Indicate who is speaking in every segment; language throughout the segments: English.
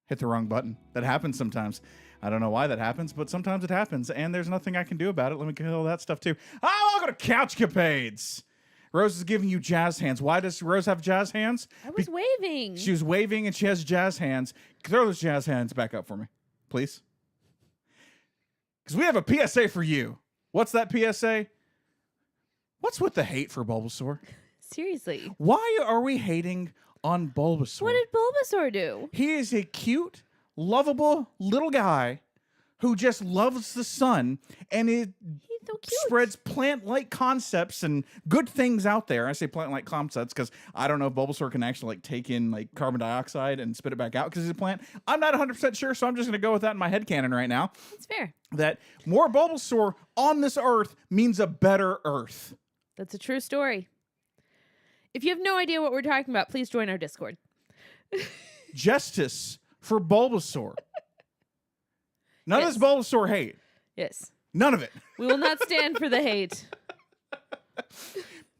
Speaker 1: hit the wrong button. That happens sometimes. I don't know why that happens, but sometimes it happens, and there's nothing I can do about it. Let me kill that stuff too. Welcome to CouchCapades. Rose is giving you jazz hands. Why does Rose have jazz hands?
Speaker 2: I was waving.
Speaker 1: She was waving, and she has jazz hands. Throw those jazz hands back up for me, please. Because we have a PSA for you. What's that PSA? What's with the hate for Bulbasaur?
Speaker 2: Seriously.
Speaker 1: Why are we hating on Bulbasaur?
Speaker 2: What did Bulbasaur do?
Speaker 1: He is a cute, lovable little guy who just loves the sun, and it
Speaker 2: He's so cute.
Speaker 1: spreads plant-like concepts and good things out there. I say plant-like concepts because I don't know if Bulbasaur can actually take in carbon dioxide and spit it back out because he's a plant. I'm not 100% sure, so I'm just going to go with that in my headcanon right now.
Speaker 2: That's fair.
Speaker 1: That more Bulbasaur on this Earth means a better Earth.
Speaker 2: That's a true story. If you have no idea what we're talking about, please join our Discord.
Speaker 1: Justice for Bulbasaur. None of this Bulbasaur hate.
Speaker 2: Yes.
Speaker 1: None of it.
Speaker 2: We will not stand for the hate.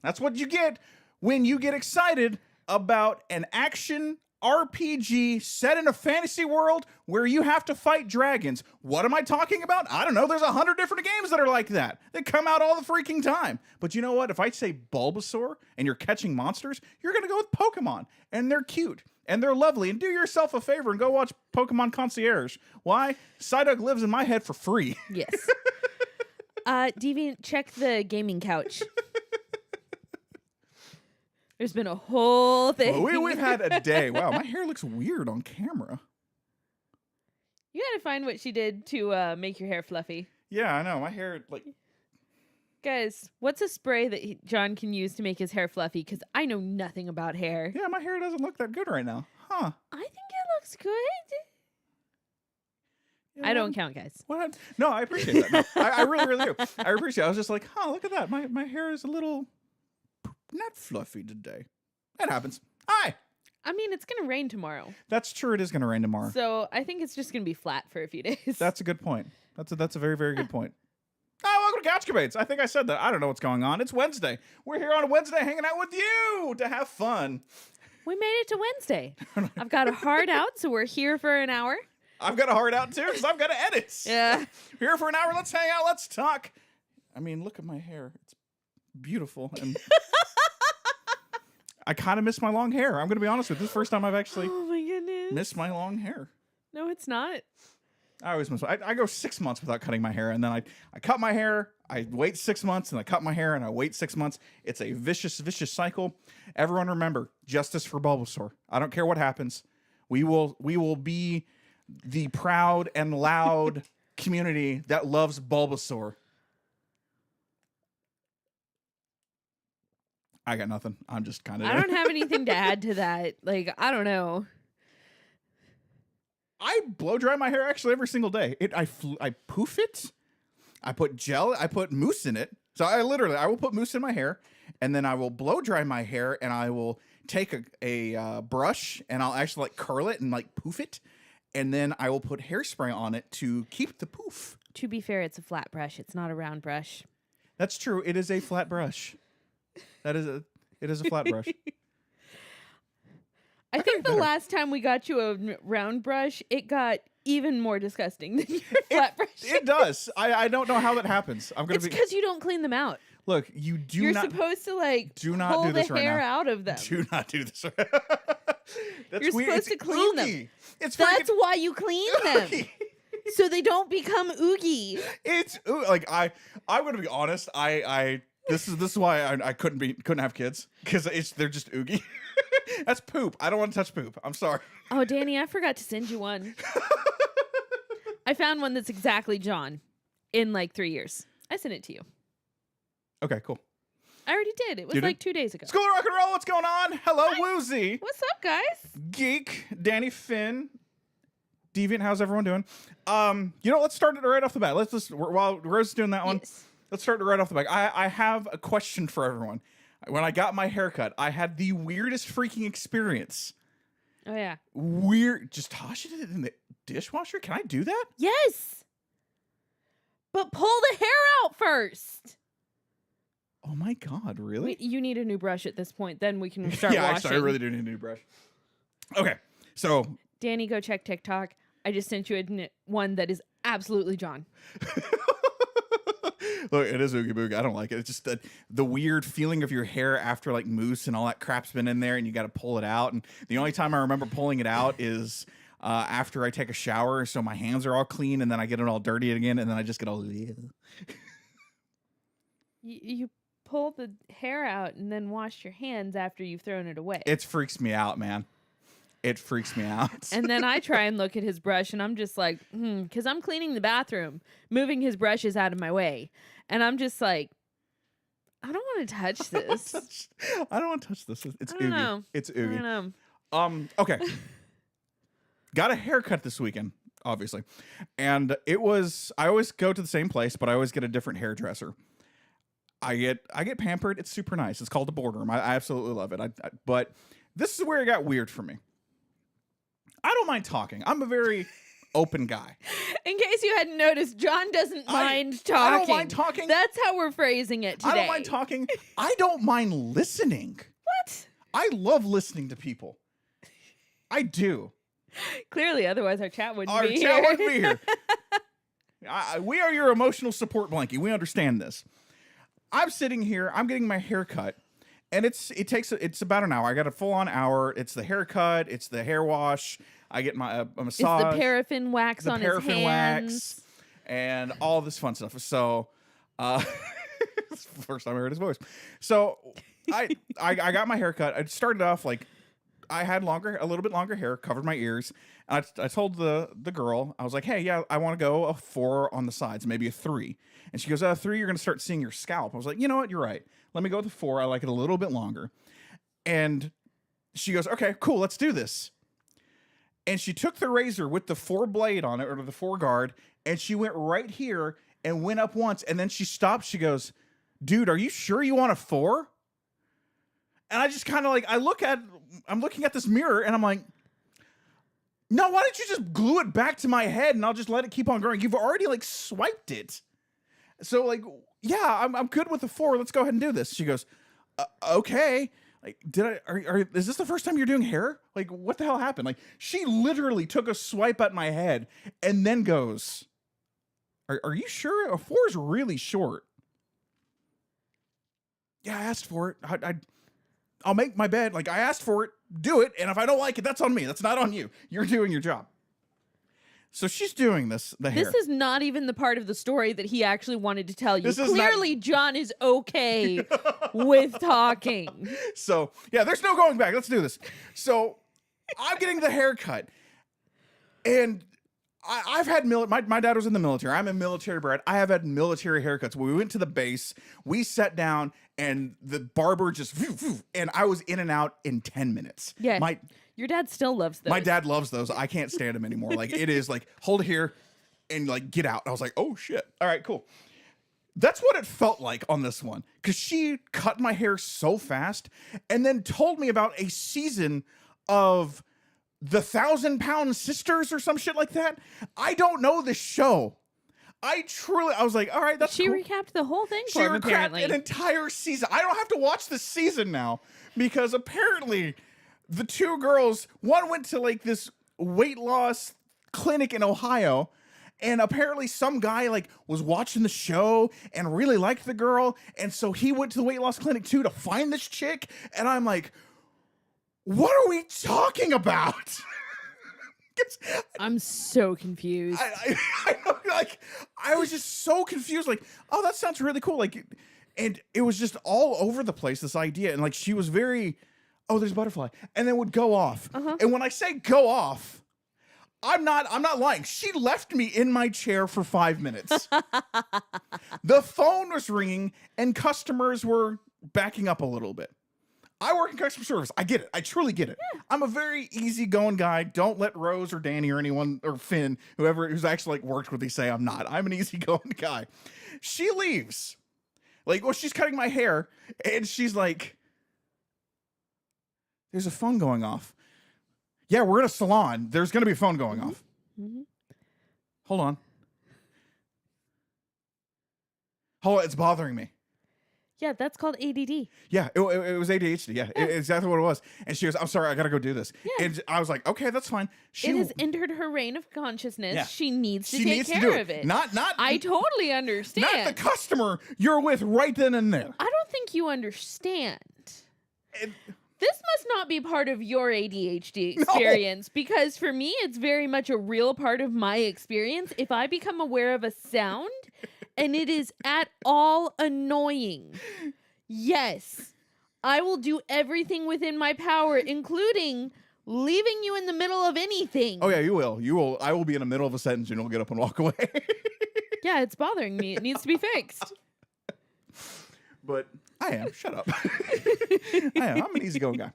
Speaker 1: That's what you get when you get excited about an action RPG set in a fantasy world where you have to fight dragons. What am I talking about? I don't know. There's 100 different games that are like that. They come out all the freaking time. But you know what? If I say Bulbasaur and you're catching monsters, you're going to go with Pokemon. And they're cute. And they're lovely. And do yourself a favor and go watch Pokemon Concierge. Why? Psyduck lives in my head for free.
Speaker 2: Yes. Deviant, check the gaming couch. There's been a whole thing.
Speaker 1: Well, we've had a day. Wow, my hair looks weird on camera.
Speaker 2: You gotta find what she did to make your hair fluffy.
Speaker 1: Yeah, I know. My hair,
Speaker 2: Guys, what's a spray that John can use to make his hair fluffy? Because I know nothing about hair.
Speaker 1: Yeah, my hair doesn't look that good right now. Huh.
Speaker 2: I think it looks good.
Speaker 1: Yeah,
Speaker 2: I don't count, guys.
Speaker 1: What? No, I appreciate that. No, I really, really do. I appreciate it. I was just like, look at that. My hair is a little not fluffy today. That happens. Hi.
Speaker 2: I mean, it's going to rain tomorrow.
Speaker 1: That's true. It is going to rain tomorrow.
Speaker 2: So I think it's just going to be flat for a few days.
Speaker 1: That's a good point. That's a very, very good point. Welcome to CouchCapades. I think I said that. I don't know what's going on. It's Wednesday. We're here on a Wednesday hanging out with you to have fun.
Speaker 2: We made it to Wednesday. I've got a hard out, so we're here for an hour.
Speaker 1: I've got a hard out too because I've got to edit.
Speaker 2: Yeah.
Speaker 1: Here for an hour. Let's hang out. Let's talk. I mean, look at my hair. It's beautiful. And I kind of miss my long hair. I'm going to be honest with you. This is the first time I've actually
Speaker 2: Oh my goodness.
Speaker 1: missed my long hair.
Speaker 2: No, it's not.
Speaker 1: I always miss. I go 6 months without cutting my hair, and then I cut my hair. I wait 6 months, and I cut my hair, and I wait 6 months. It's a vicious, vicious cycle. Everyone remember, justice for Bulbasaur. I don't care what happens. We will be the proud and loud community that loves Bulbasaur. I got nothing. I'm just kind of.
Speaker 2: I don't have anything to add to that. I don't know.
Speaker 1: I blow dry my hair actually every single day. I poof it. I put gel. I put mousse in it. So I will put mousse in my hair, and then I will blow dry my hair, and I will take a brush, and I'll actually curl it and poof it, and then I will put hairspray on it to keep the poof.
Speaker 2: To be fair, it's a flat brush. It's not a round brush.
Speaker 1: That's true. It is a flat brush. It is a flat brush.
Speaker 2: I think the last time we got you a round brush, it got even more disgusting than your flat brush.
Speaker 1: It does. I don't know how that happens.
Speaker 2: It's because you don't clean them out.
Speaker 1: Look, you're
Speaker 2: supposed to
Speaker 1: do not
Speaker 2: pull
Speaker 1: do this
Speaker 2: the
Speaker 1: right
Speaker 2: hair
Speaker 1: now.
Speaker 2: out of them.
Speaker 1: Do not do this. That's
Speaker 2: You're
Speaker 1: weird.
Speaker 2: supposed to clean them.
Speaker 1: Oogie.
Speaker 2: That's why you clean them. So they don't become oogie.
Speaker 1: It's I'm gonna be honest. This is why I couldn't have kids because they're just oogie. That's poop. I don't want to touch poop. I'm sorry.
Speaker 2: Oh, Danny, I forgot to send you one. I found one that's exactly John in 3 years. I sent it to you.
Speaker 1: Okay, cool.
Speaker 2: I already did. It was 2 days ago.
Speaker 1: School of Rock and Roll, what's going on? Hello, Woozy.
Speaker 2: What's up, guys?
Speaker 1: Geek, Danny Finn, Deviant, how's everyone doing? Let's start it right off the bat. While Rose is doing that one,
Speaker 2: Yes.
Speaker 1: let's start it right off the bat. I have a question for everyone. When I got my haircut, I had the weirdest freaking experience.
Speaker 2: Oh, yeah.
Speaker 1: Weird. Just toss it in the dishwasher? Can I do that?
Speaker 2: Yes. But pull the hair out first.
Speaker 1: Oh my God, really?
Speaker 2: You need a new brush at this point. Then we can start
Speaker 1: yeah,
Speaker 2: washing.
Speaker 1: actually, I really do need a new brush. Okay, so
Speaker 2: Danny, go check TikTok. I just sent you one that is absolutely John.
Speaker 1: Look, it is Oogie Boogie. I don't like it. It's just the weird feeling of your hair after like mousse and all that crap's been in there and you got to pull it out. And the only time I remember pulling it out is after I take a shower. So my hands are all clean and then I get it all dirty again. And then I just get all...
Speaker 2: You pull the hair out and then wash your hands after you've thrown it away.
Speaker 1: It freaks me out, man. It freaks me out.
Speaker 2: And then I try and look at his brush and I'm just like, because I'm cleaning the bathroom, moving his brushes out of my way. And I'm just like, I don't want to touch this.
Speaker 1: I don't want to touch this. It's
Speaker 2: I don't
Speaker 1: Oogie.
Speaker 2: know.
Speaker 1: It's
Speaker 2: I
Speaker 1: Oogie.
Speaker 2: don't know.
Speaker 1: Okay. Got a haircut this weekend, obviously. And I always go to the same place, but I always get a different hairdresser. I get pampered. It's super nice. It's called the Boardroom. I absolutely love it. But this is where it got weird for me. I don't mind talking. I'm a very open guy.
Speaker 2: In case you hadn't noticed, John doesn't mind talking.
Speaker 1: I don't mind talking.
Speaker 2: That's how we're phrasing it today.
Speaker 1: I don't mind talking. I don't mind listening.
Speaker 2: What?
Speaker 1: I love listening to people. I do.
Speaker 2: Clearly, otherwise our chat wouldn't be here.
Speaker 1: Our chat wouldn't be here. We are your emotional support blanket. We understand this. I'm sitting here. I'm getting my hair cut. And it's about an hour. I got a full on hour. It's the haircut. It's the hair wash. I get my a massage.
Speaker 2: It's the paraffin wax on his hands.
Speaker 1: And all this fun stuff. So, it's the first time I heard his voice. So I got my haircut. I started off like I had a little bit longer hair, covered my ears. And I told the girl, I was like, hey, yeah, I want to go a 4 on the sides, maybe a 3. And she goes, 3, you're going to start seeing your scalp. I was like, you know what? You're right. Let me go with the 4. I like it a little bit longer. And she goes, okay, cool. Let's do this. And she took the razor with the 4 blade on it, or the 4 guard, and she went right here and went up once. And then she stopped. She goes, dude, are you sure you want a 4? And I just kind of like, I'm looking at this mirror and I'm like, no, why don't you just glue it back to my head and I'll just let it keep on growing? You've already like swiped it. So like, yeah, I'm good with the 4. Let's go ahead and do this. She goes, okay. Like, is this the first time you're doing hair? Like, what the hell happened? Like, she literally took a swipe at my head and then goes, are you sure? A 4 is really short. Yeah, I asked for it. I'll make my bed. Like, I asked for it. Do it. And if I don't like it, that's on me. That's not on you. You're doing your job. So she's doing the hair.
Speaker 2: This is not even the part of the story that he actually wanted to tell you.
Speaker 1: This is
Speaker 2: Clearly, John is okay with talking.
Speaker 1: So, yeah, there's no going back. Let's do this. So, I'm getting the haircut. And I've had my dad was in the military. I'm a military bred. I have had military haircuts. When we went to the base, we sat down and the barber just and I was in and out in 10 minutes.
Speaker 2: Yeah. Your dad still loves those.
Speaker 1: My dad loves those. I can't stand them anymore. Like, it is like, hold it here and like get out. I was like, oh shit. All right, cool. That's what it felt like on this one. Because she cut my hair so fast and then told me about a season of the 1,000-Pound Sisters or some shit like that. I don't know this show. I was like, all right, that's
Speaker 2: She
Speaker 1: cool.
Speaker 2: recapped the whole thing
Speaker 1: She
Speaker 2: for him,
Speaker 1: recapped
Speaker 2: apparently.
Speaker 1: an entire season. I don't have to watch this season now because apparently the 2 girls, one went to like this weight loss clinic in Ohio, and apparently some guy like was watching the show and really liked the girl, and so he went to the weight loss clinic too to find this chick, and I'm like, what are we talking about?
Speaker 2: I'm so confused.
Speaker 1: I was just so confused. Like, oh, that sounds really cool. Like, and it was just all over the place, this idea. And like, she was very, oh, there's a butterfly, and then would go off. And when I say go off, I'm not lying. She left me in my chair for 5 minutes. The phone was ringing and customers were backing up a little bit. I work in customer service. I get it. I truly get it. Yeah. I'm a very easygoing guy. Don't let Rose or Danny or anyone or Finn, who's actually like worked with me, say I'm not. I'm an easygoing guy. She leaves. Like, well, she's cutting my hair and she's like, there's a phone going off. Yeah, we're in a salon. There's going to be a phone going off. Hold on. Hold on. It's bothering me.
Speaker 2: Yeah, that's called ADD.
Speaker 1: Yeah, it was ADHD. Yeah, exactly what it was. And she goes, I'm sorry, I got to go do this.
Speaker 2: Yeah.
Speaker 1: And I was like, okay, that's fine.
Speaker 2: It has entered her reign of consciousness.
Speaker 1: Yeah.
Speaker 2: She needs to
Speaker 1: She
Speaker 2: take
Speaker 1: needs to
Speaker 2: care
Speaker 1: do
Speaker 2: of it.
Speaker 1: Not
Speaker 2: I totally understand.
Speaker 1: not the customer you're with right then and there.
Speaker 2: I don't think you understand.
Speaker 1: It-
Speaker 2: This must not be part of your ADHD experience because for me, it's very much a real part of my experience. If I become aware of a sound and it is at all annoying, yes, I will do everything within my power, including leaving you in the middle of anything.
Speaker 1: Oh yeah, you will. You will. I will be in the middle of a sentence and you'll get up and walk away.
Speaker 2: Yeah, it's bothering me. It needs to be fixed.
Speaker 1: But I am. Shut up. I am. I'm an easygoing guy.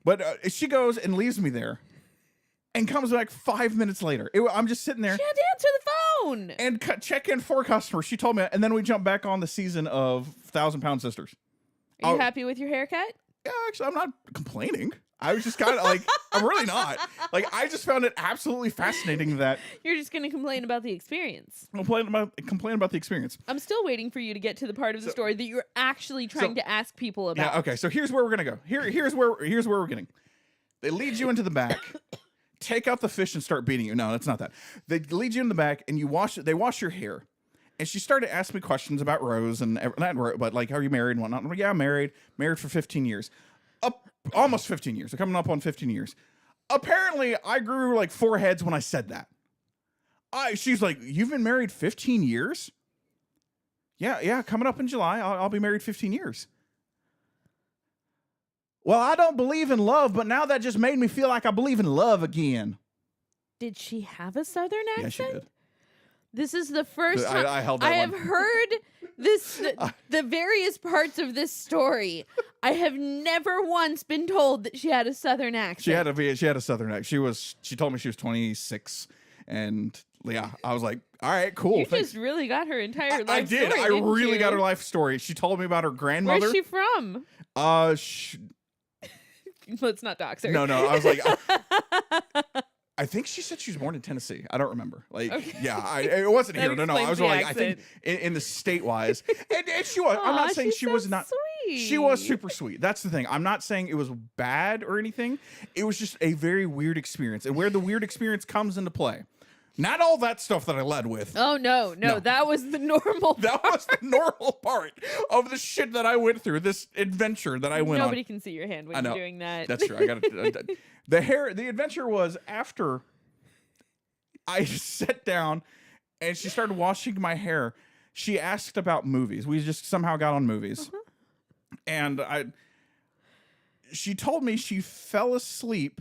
Speaker 1: But she goes and leaves me there and comes back 5 minutes later. I'm just sitting there.
Speaker 2: She had to answer the phone.
Speaker 1: And check in for customers. She told me, and then we jump back on the season of 1,000-Pound Sisters.
Speaker 2: Are you happy with your haircut?
Speaker 1: Yeah, actually, I'm not complaining. I was just kind of like, I'm really not. Like, I just found it absolutely fascinating that
Speaker 2: You're just going to complain about the experience.
Speaker 1: complain about the experience.
Speaker 2: I'm still waiting for you to get to the part of the story that you're actually trying to ask people about.
Speaker 1: Yeah, okay. So here's where we're gonna go. Here's where we're getting. They lead you into the back, take out the fish, and start beating you. No, that's not that. They lead you in the back, and they wash your hair. And she started asking me questions about Rose and not Rose, but like, are you married and whatnot? I'm like, yeah, I'm married for 15 years, almost 15 years. I'm coming up on 15 years. Apparently, I grew like 4 heads when I said that. She's like, you've been married 15 years? Yeah, coming up in July, I'll be married 15 years. Well, I don't believe in love, but now that just made me feel like I believe in love again.
Speaker 2: Did she have a southern accent?
Speaker 1: Yeah, she did.
Speaker 2: This is the first time
Speaker 1: I held that
Speaker 2: I have
Speaker 1: one.
Speaker 2: heard the various parts of this story. I have never once been told that she had a southern accent.
Speaker 1: She had a southern accent. She told me she was 26, and yeah, I was like, all right, cool.
Speaker 2: You
Speaker 1: thanks.
Speaker 2: just really got her entire life
Speaker 1: I did.
Speaker 2: story,
Speaker 1: I
Speaker 2: didn't
Speaker 1: really
Speaker 2: you?
Speaker 1: got her life story. She told me about her grandmother.
Speaker 2: Where's she from? Let's not dox her.
Speaker 1: No. I was like, I think she said she was born in Tennessee. I don't remember. Like,
Speaker 2: Okay.
Speaker 1: yeah, it wasn't
Speaker 2: That
Speaker 1: here. No. I
Speaker 2: explains
Speaker 1: was
Speaker 2: the
Speaker 1: like, I think
Speaker 2: accent.
Speaker 1: in the state-wise, and she was. I'm
Speaker 2: Aw,
Speaker 1: not saying she was
Speaker 2: so
Speaker 1: not.
Speaker 2: Sweet.
Speaker 1: She was super sweet. That's the thing. I'm not saying it was bad or anything. It was just a very weird experience, and where the weird experience comes into play. Not all that stuff that I led with.
Speaker 2: Oh no, that was the normal.
Speaker 1: That was the normal part of the shit that I went through. This adventure that I went on.
Speaker 2: Nobody can see your hand when
Speaker 1: I know.
Speaker 2: you're doing that.
Speaker 1: That's true. I got it. The adventure was after I sat down and she started washing my hair. She asked about movies. We just somehow got on movies. And she told me she fell asleep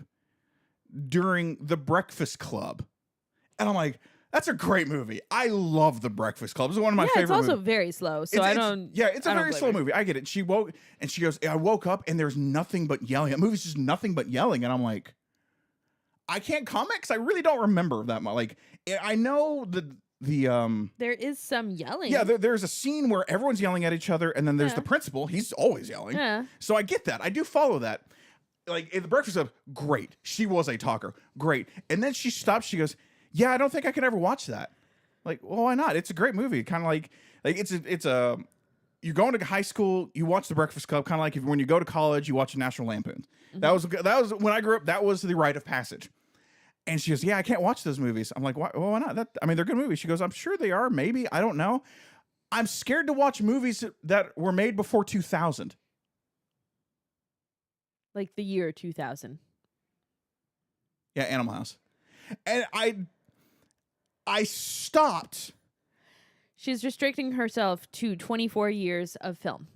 Speaker 1: during The Breakfast Club. And I'm like, that's a great movie. I love The Breakfast Club. It's one of my favorite movies.
Speaker 2: It's also very slow, so
Speaker 1: it's a very slow
Speaker 2: blame her.
Speaker 1: movie. I get it. She woke and she goes, I woke up and there's nothing but yelling. That movie's just nothing but yelling. And I'm like, I can't comment because I really don't remember that much. Like, I know
Speaker 2: There is some yelling.
Speaker 1: yeah, there's a scene where everyone's yelling at each other, and then there's the principal. He's always yelling.
Speaker 2: Yeah.
Speaker 1: So I get that. I do follow that. Like, in The Breakfast Club, great. She was a talker. Great. And then she stops. She goes, yeah, I don't think I could ever watch that. Like, well, why not? It's a great movie. Kind of like you're going to high school, you watch The Breakfast Club, kind of like when you go to college, you watch National Lampoons. Mm-hmm. That was when I grew up, that was the rite of passage. And she goes, yeah, I can't watch those movies. I'm like, why not? They're good movies. She goes, I'm sure they are. Maybe. I don't know. I'm scared to watch movies that were made before 2000.
Speaker 2: Like the year 2000.
Speaker 1: Yeah, Animal House. And I stopped.
Speaker 2: She's restricting herself to 24 years of film.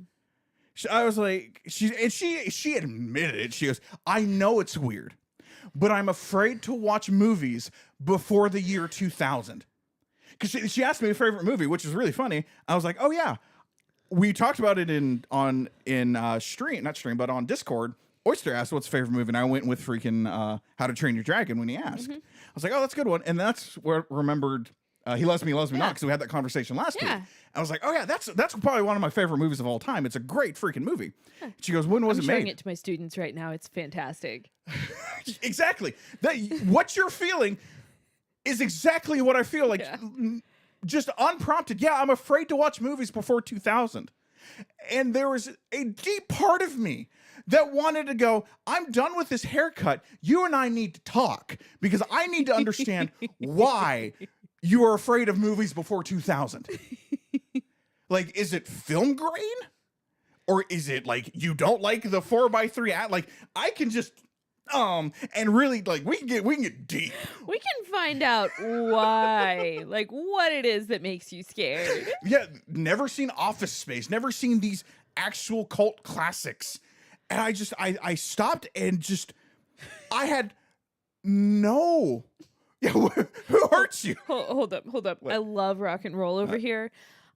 Speaker 1: I was like, she admitted it. She goes, I know it's weird, but I'm afraid to watch movies before the year 2000. Because she asked me a favorite movie, which is really funny. I was like, oh yeah, we talked about it on Discord. Oyster asked what's the favorite movie, and I went with freaking How to Train Your Dragon when he asked. I was like, oh, that's a good one. And that's where I remembered He Loves Me, Not, because we had that conversation last week. I was like, oh yeah, that's probably one of my favorite movies of all time. It's a great freaking movie. She goes, when was it made?
Speaker 2: I'm showing it to my students right now. It's fantastic.
Speaker 1: Exactly. What you're feeling is exactly what I feel like. Just unprompted. Yeah, I'm afraid to watch movies before 2000. And there was a deep part of me that wanted to go, I'm done with this haircut. You and I need to talk because I need to understand why you are afraid of movies before 2000. Like, is it film grain? Or is it like you don't like the 4x3 ad? Like, I can just and really, like, we can get deep.
Speaker 2: We can find out why, like what it is that makes you scared.
Speaker 1: Yeah, never seen Office Space, never seen these actual cult classics. And I stopped and just, I had no. Yeah, who hurts you?
Speaker 2: Hold up.
Speaker 1: What?
Speaker 2: I love rock and roll over here.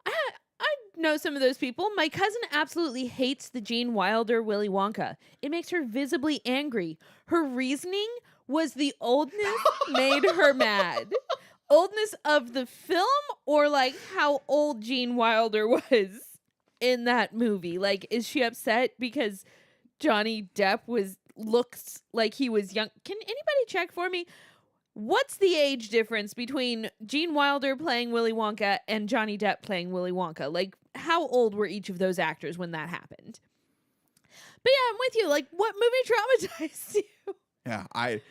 Speaker 2: I know some of those people. My cousin absolutely hates the Gene Wilder Willy Wonka. It makes her visibly angry. Her reasoning was the oldness made her mad. Oldness of the film, or like how old Gene Wilder was in that movie. Like, is she upset because Johnny Depp looks like he was young? Can anybody check for me? What's the age difference between Gene Wilder playing Willy Wonka and Johnny Depp playing Willy Wonka? Like, how old were each of those actors when that happened? But yeah, I'm with you. Like, what movie traumatized you?
Speaker 1: Yeah, I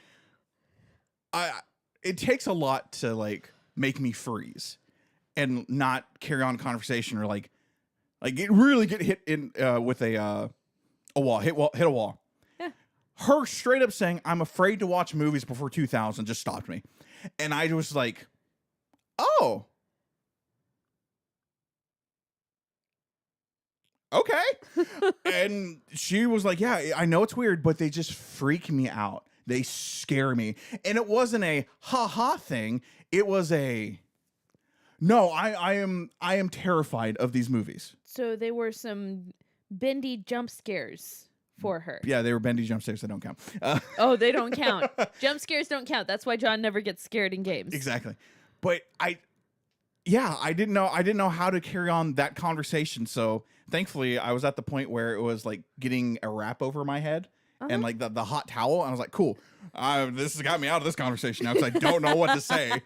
Speaker 1: it takes a lot to like make me freeze and not carry on a conversation or like really get hit in with a wall, hit a wall.
Speaker 2: Yeah.
Speaker 1: Her straight up saying, I'm afraid to watch movies before 2000 just stopped me. And I was like, oh. Okay. And she was like, yeah, I know it's weird, but they just freak me out. They scare me. And it wasn't a ha-ha thing. It was a, no, I am terrified of these movies.
Speaker 2: So they were some bendy jump scares for her.
Speaker 1: Yeah, they were bendy jump scares that don't count.
Speaker 2: Oh, they don't count. Jump scares don't count. That's why John never gets scared in games.
Speaker 1: Exactly. But I didn't know how to carry on that conversation. So thankfully I was at the point where it was like getting a wrap over my head and like the hot towel. And I was like, cool, this has got me out of this conversation now because I don't know what to say.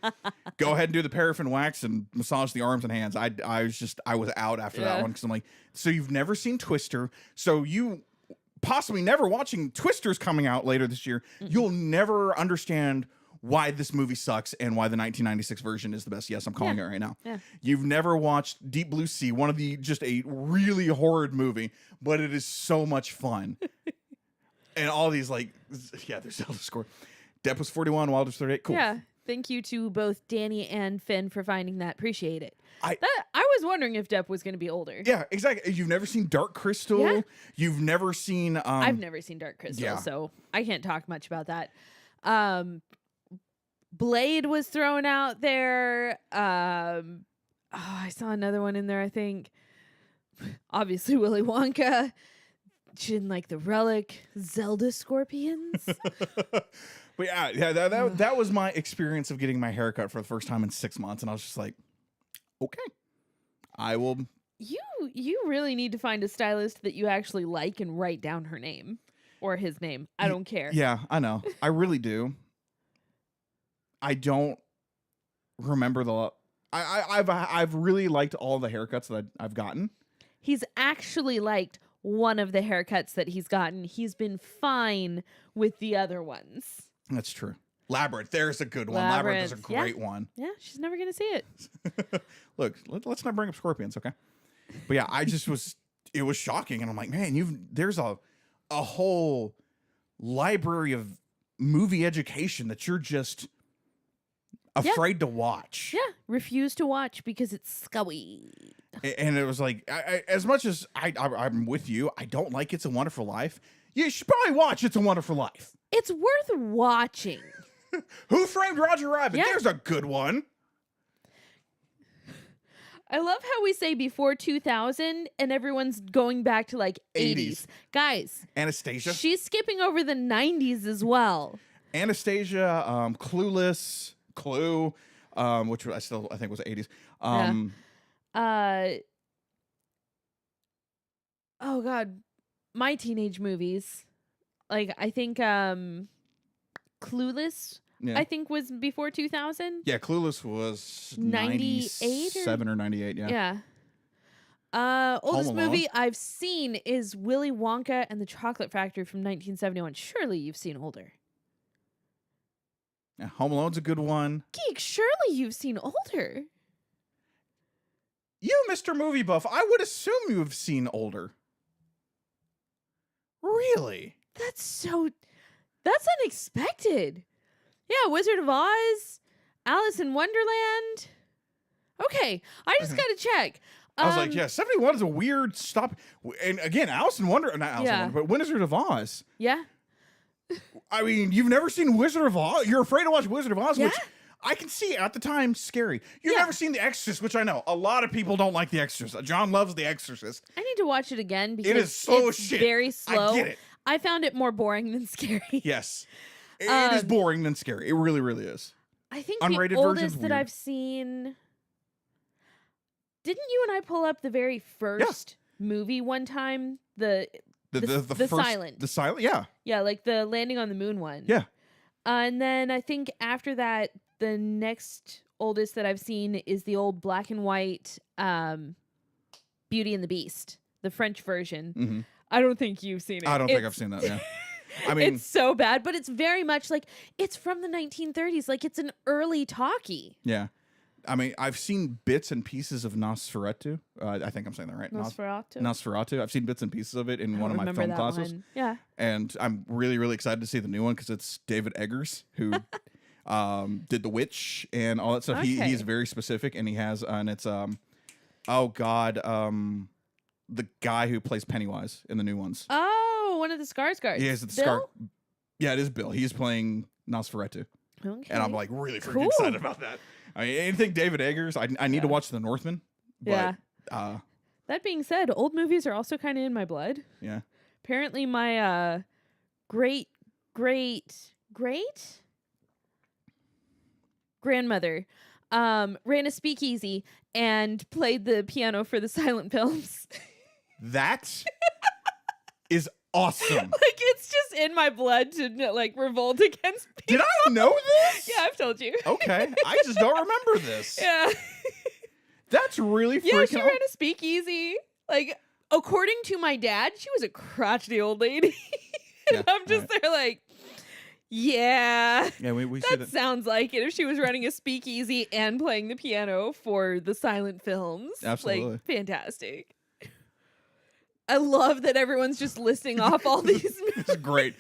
Speaker 1: Go ahead and do the paraffin wax and massage the arms and hands. I was out after that one because I'm like, so you've never seen Twister. So you possibly never watching Twister's coming out later this year. You'll never understand why this movie sucks and why the 1996 version is the best. Yes, I'm calling it right now. Yeah. You've never watched Deep Blue Sea, just a really horrid movie, but it is so much fun. And all these there's Zelda score. Depp was 41, Wilder's 38. Cool.
Speaker 2: Yeah. Thank you to both Danny and Finn for finding that. Appreciate it. I was wondering if Depp was going to be older.
Speaker 1: Yeah, exactly. You've never seen Dark Crystal. Yeah. You've never seen.
Speaker 2: I've never seen Dark Crystal, so I can't talk much about that. Blade was thrown out there. I saw another one in there, I think. Obviously, Willy Wonka. She didn't like the Relic. Zelda scorpions.
Speaker 1: But yeah, that was my experience of getting my haircut for the first time in 6 months. And I was just like, okay, I will.
Speaker 2: You really need to find a stylist that you actually like and write down her name or his name. I don't care.
Speaker 1: Yeah, I know. I really do. I don't remember I've really liked all the haircuts that I've gotten.
Speaker 2: He's actually liked one of the haircuts that he's gotten. He's been fine with the other ones.
Speaker 1: That's true. Labyrinth, there's a good one. Labyrinth is a great one.
Speaker 2: Yeah, she's never going to see it.
Speaker 1: Look, let's not bring up scorpions, okay? But yeah, it was shocking. And I'm like, man, there's a whole library of movie education that you're just afraid to watch.
Speaker 2: Yeah, refuse to watch because it's scary.
Speaker 1: And it was like, as much as I'm with you, I don't like It's a Wonderful Life. You should probably watch It's a Wonderful Life.
Speaker 2: It's worth watching.
Speaker 1: Who Framed Roger Rabbit? Yeah. There's a good one.
Speaker 2: I love how we say before 2000 and everyone's going back to like 80s. Guys.
Speaker 1: Anastasia.
Speaker 2: She's skipping over the 90s as well.
Speaker 1: Anastasia, Clueless, Clue, which I think was 80s.
Speaker 2: Oh God, my teenage movies. Like I think Clueless I think was before 2000.
Speaker 1: Yeah, Clueless was
Speaker 2: 98
Speaker 1: 97 or 98, yeah.
Speaker 2: Oldest
Speaker 1: Alone?
Speaker 2: movie I've seen is Willy Wonka and the Chocolate Factory from 1971. Surely you've seen older.
Speaker 1: Yeah, Home Alone's a good one.
Speaker 2: Geek, surely you've seen older.
Speaker 1: You, Mr. Movie Buff, I would assume you've seen older. Really?
Speaker 2: That's unexpected. Yeah, Wizard of Oz, Alice in Wonderland. Okay, I just gotta check.
Speaker 1: I was like, yeah, 71 is a weird stop. And again, not Alice in Wonder, but Wizard of Oz.
Speaker 2: Yeah.
Speaker 1: I mean, you've never seen Wizard of Oz? You're afraid to watch Wizard of Oz,
Speaker 2: Yeah.
Speaker 1: which I can see at the time scary. You've
Speaker 2: Yeah.
Speaker 1: never seen The Exorcist, which I know a lot of people don't like The Exorcist. John loves The Exorcist.
Speaker 2: I need to watch it again because
Speaker 1: It is so
Speaker 2: it's
Speaker 1: shit.
Speaker 2: very slow.
Speaker 1: I get it.
Speaker 2: I found it more boring than scary.
Speaker 1: Yes. It is boring than scary. It really, really is.
Speaker 2: I think
Speaker 1: Unrated
Speaker 2: the
Speaker 1: version's
Speaker 2: oldest that
Speaker 1: weird.
Speaker 2: I've seen. Didn't you and I pull up the very first movie one time? The
Speaker 1: first,
Speaker 2: silent.
Speaker 1: The silent, yeah.
Speaker 2: Yeah, like the landing on the moon one.
Speaker 1: Yeah.
Speaker 2: And then I think after that, the next oldest that I've seen is the old black and white Beauty and the Beast, the French version.
Speaker 1: Mm-hmm.
Speaker 2: I don't think you've seen it.
Speaker 1: I don't think I've seen that, yeah. I mean,
Speaker 2: it's so bad, but it's very much like it's from the 1930s. Like it's an early talkie.
Speaker 1: yeah. I mean, I've seen bits and pieces of Nosferatu. I think I'm saying that right.
Speaker 2: Nosferatu.
Speaker 1: Nosferatu. I've seen bits and pieces of it in one of my film classes.
Speaker 2: One. Yeah.
Speaker 1: And I'm really, really excited to see the new one because it's David Eggers who did The Witch and all that stuff.
Speaker 2: Okay.
Speaker 1: He's very specific, and he has, and it's oh god, the guy who plays Pennywise in the new ones.
Speaker 2: Oh, one of the Skarsgårds.
Speaker 1: Yeah, it's the
Speaker 2: Bill?
Speaker 1: Scar. Yeah, it is Bill. He's playing Nosferatu,
Speaker 2: Okay.
Speaker 1: and I'm like really freaking
Speaker 2: Cool.
Speaker 1: excited about that. I mean, anything David Eggers. I need to watch The Northman. But,
Speaker 2: Yeah. That being said, old movies are also kind of in my blood.
Speaker 1: Yeah.
Speaker 2: Apparently, my great grandmother ran a speakeasy and played the piano for the silent films.
Speaker 1: That is awesome.
Speaker 2: Like it's just in my blood to like revolt against people.
Speaker 1: Did I know this?
Speaker 2: Yeah, I've told you.
Speaker 1: Okay. I just don't remember this.
Speaker 2: Yeah.
Speaker 1: That's really freaking
Speaker 2: Yeah, she ran a speakeasy. Like, according to my dad, she was a crotchety old lady. And
Speaker 1: Yeah,
Speaker 2: I'm just there like, yeah.
Speaker 1: Yeah, we see
Speaker 2: That
Speaker 1: that.
Speaker 2: sounds like it if she was running a speakeasy and playing the piano for the silent films.
Speaker 1: Absolutely.
Speaker 2: Like, fantastic. I love that everyone's just listing off all these movies.
Speaker 1: It's great.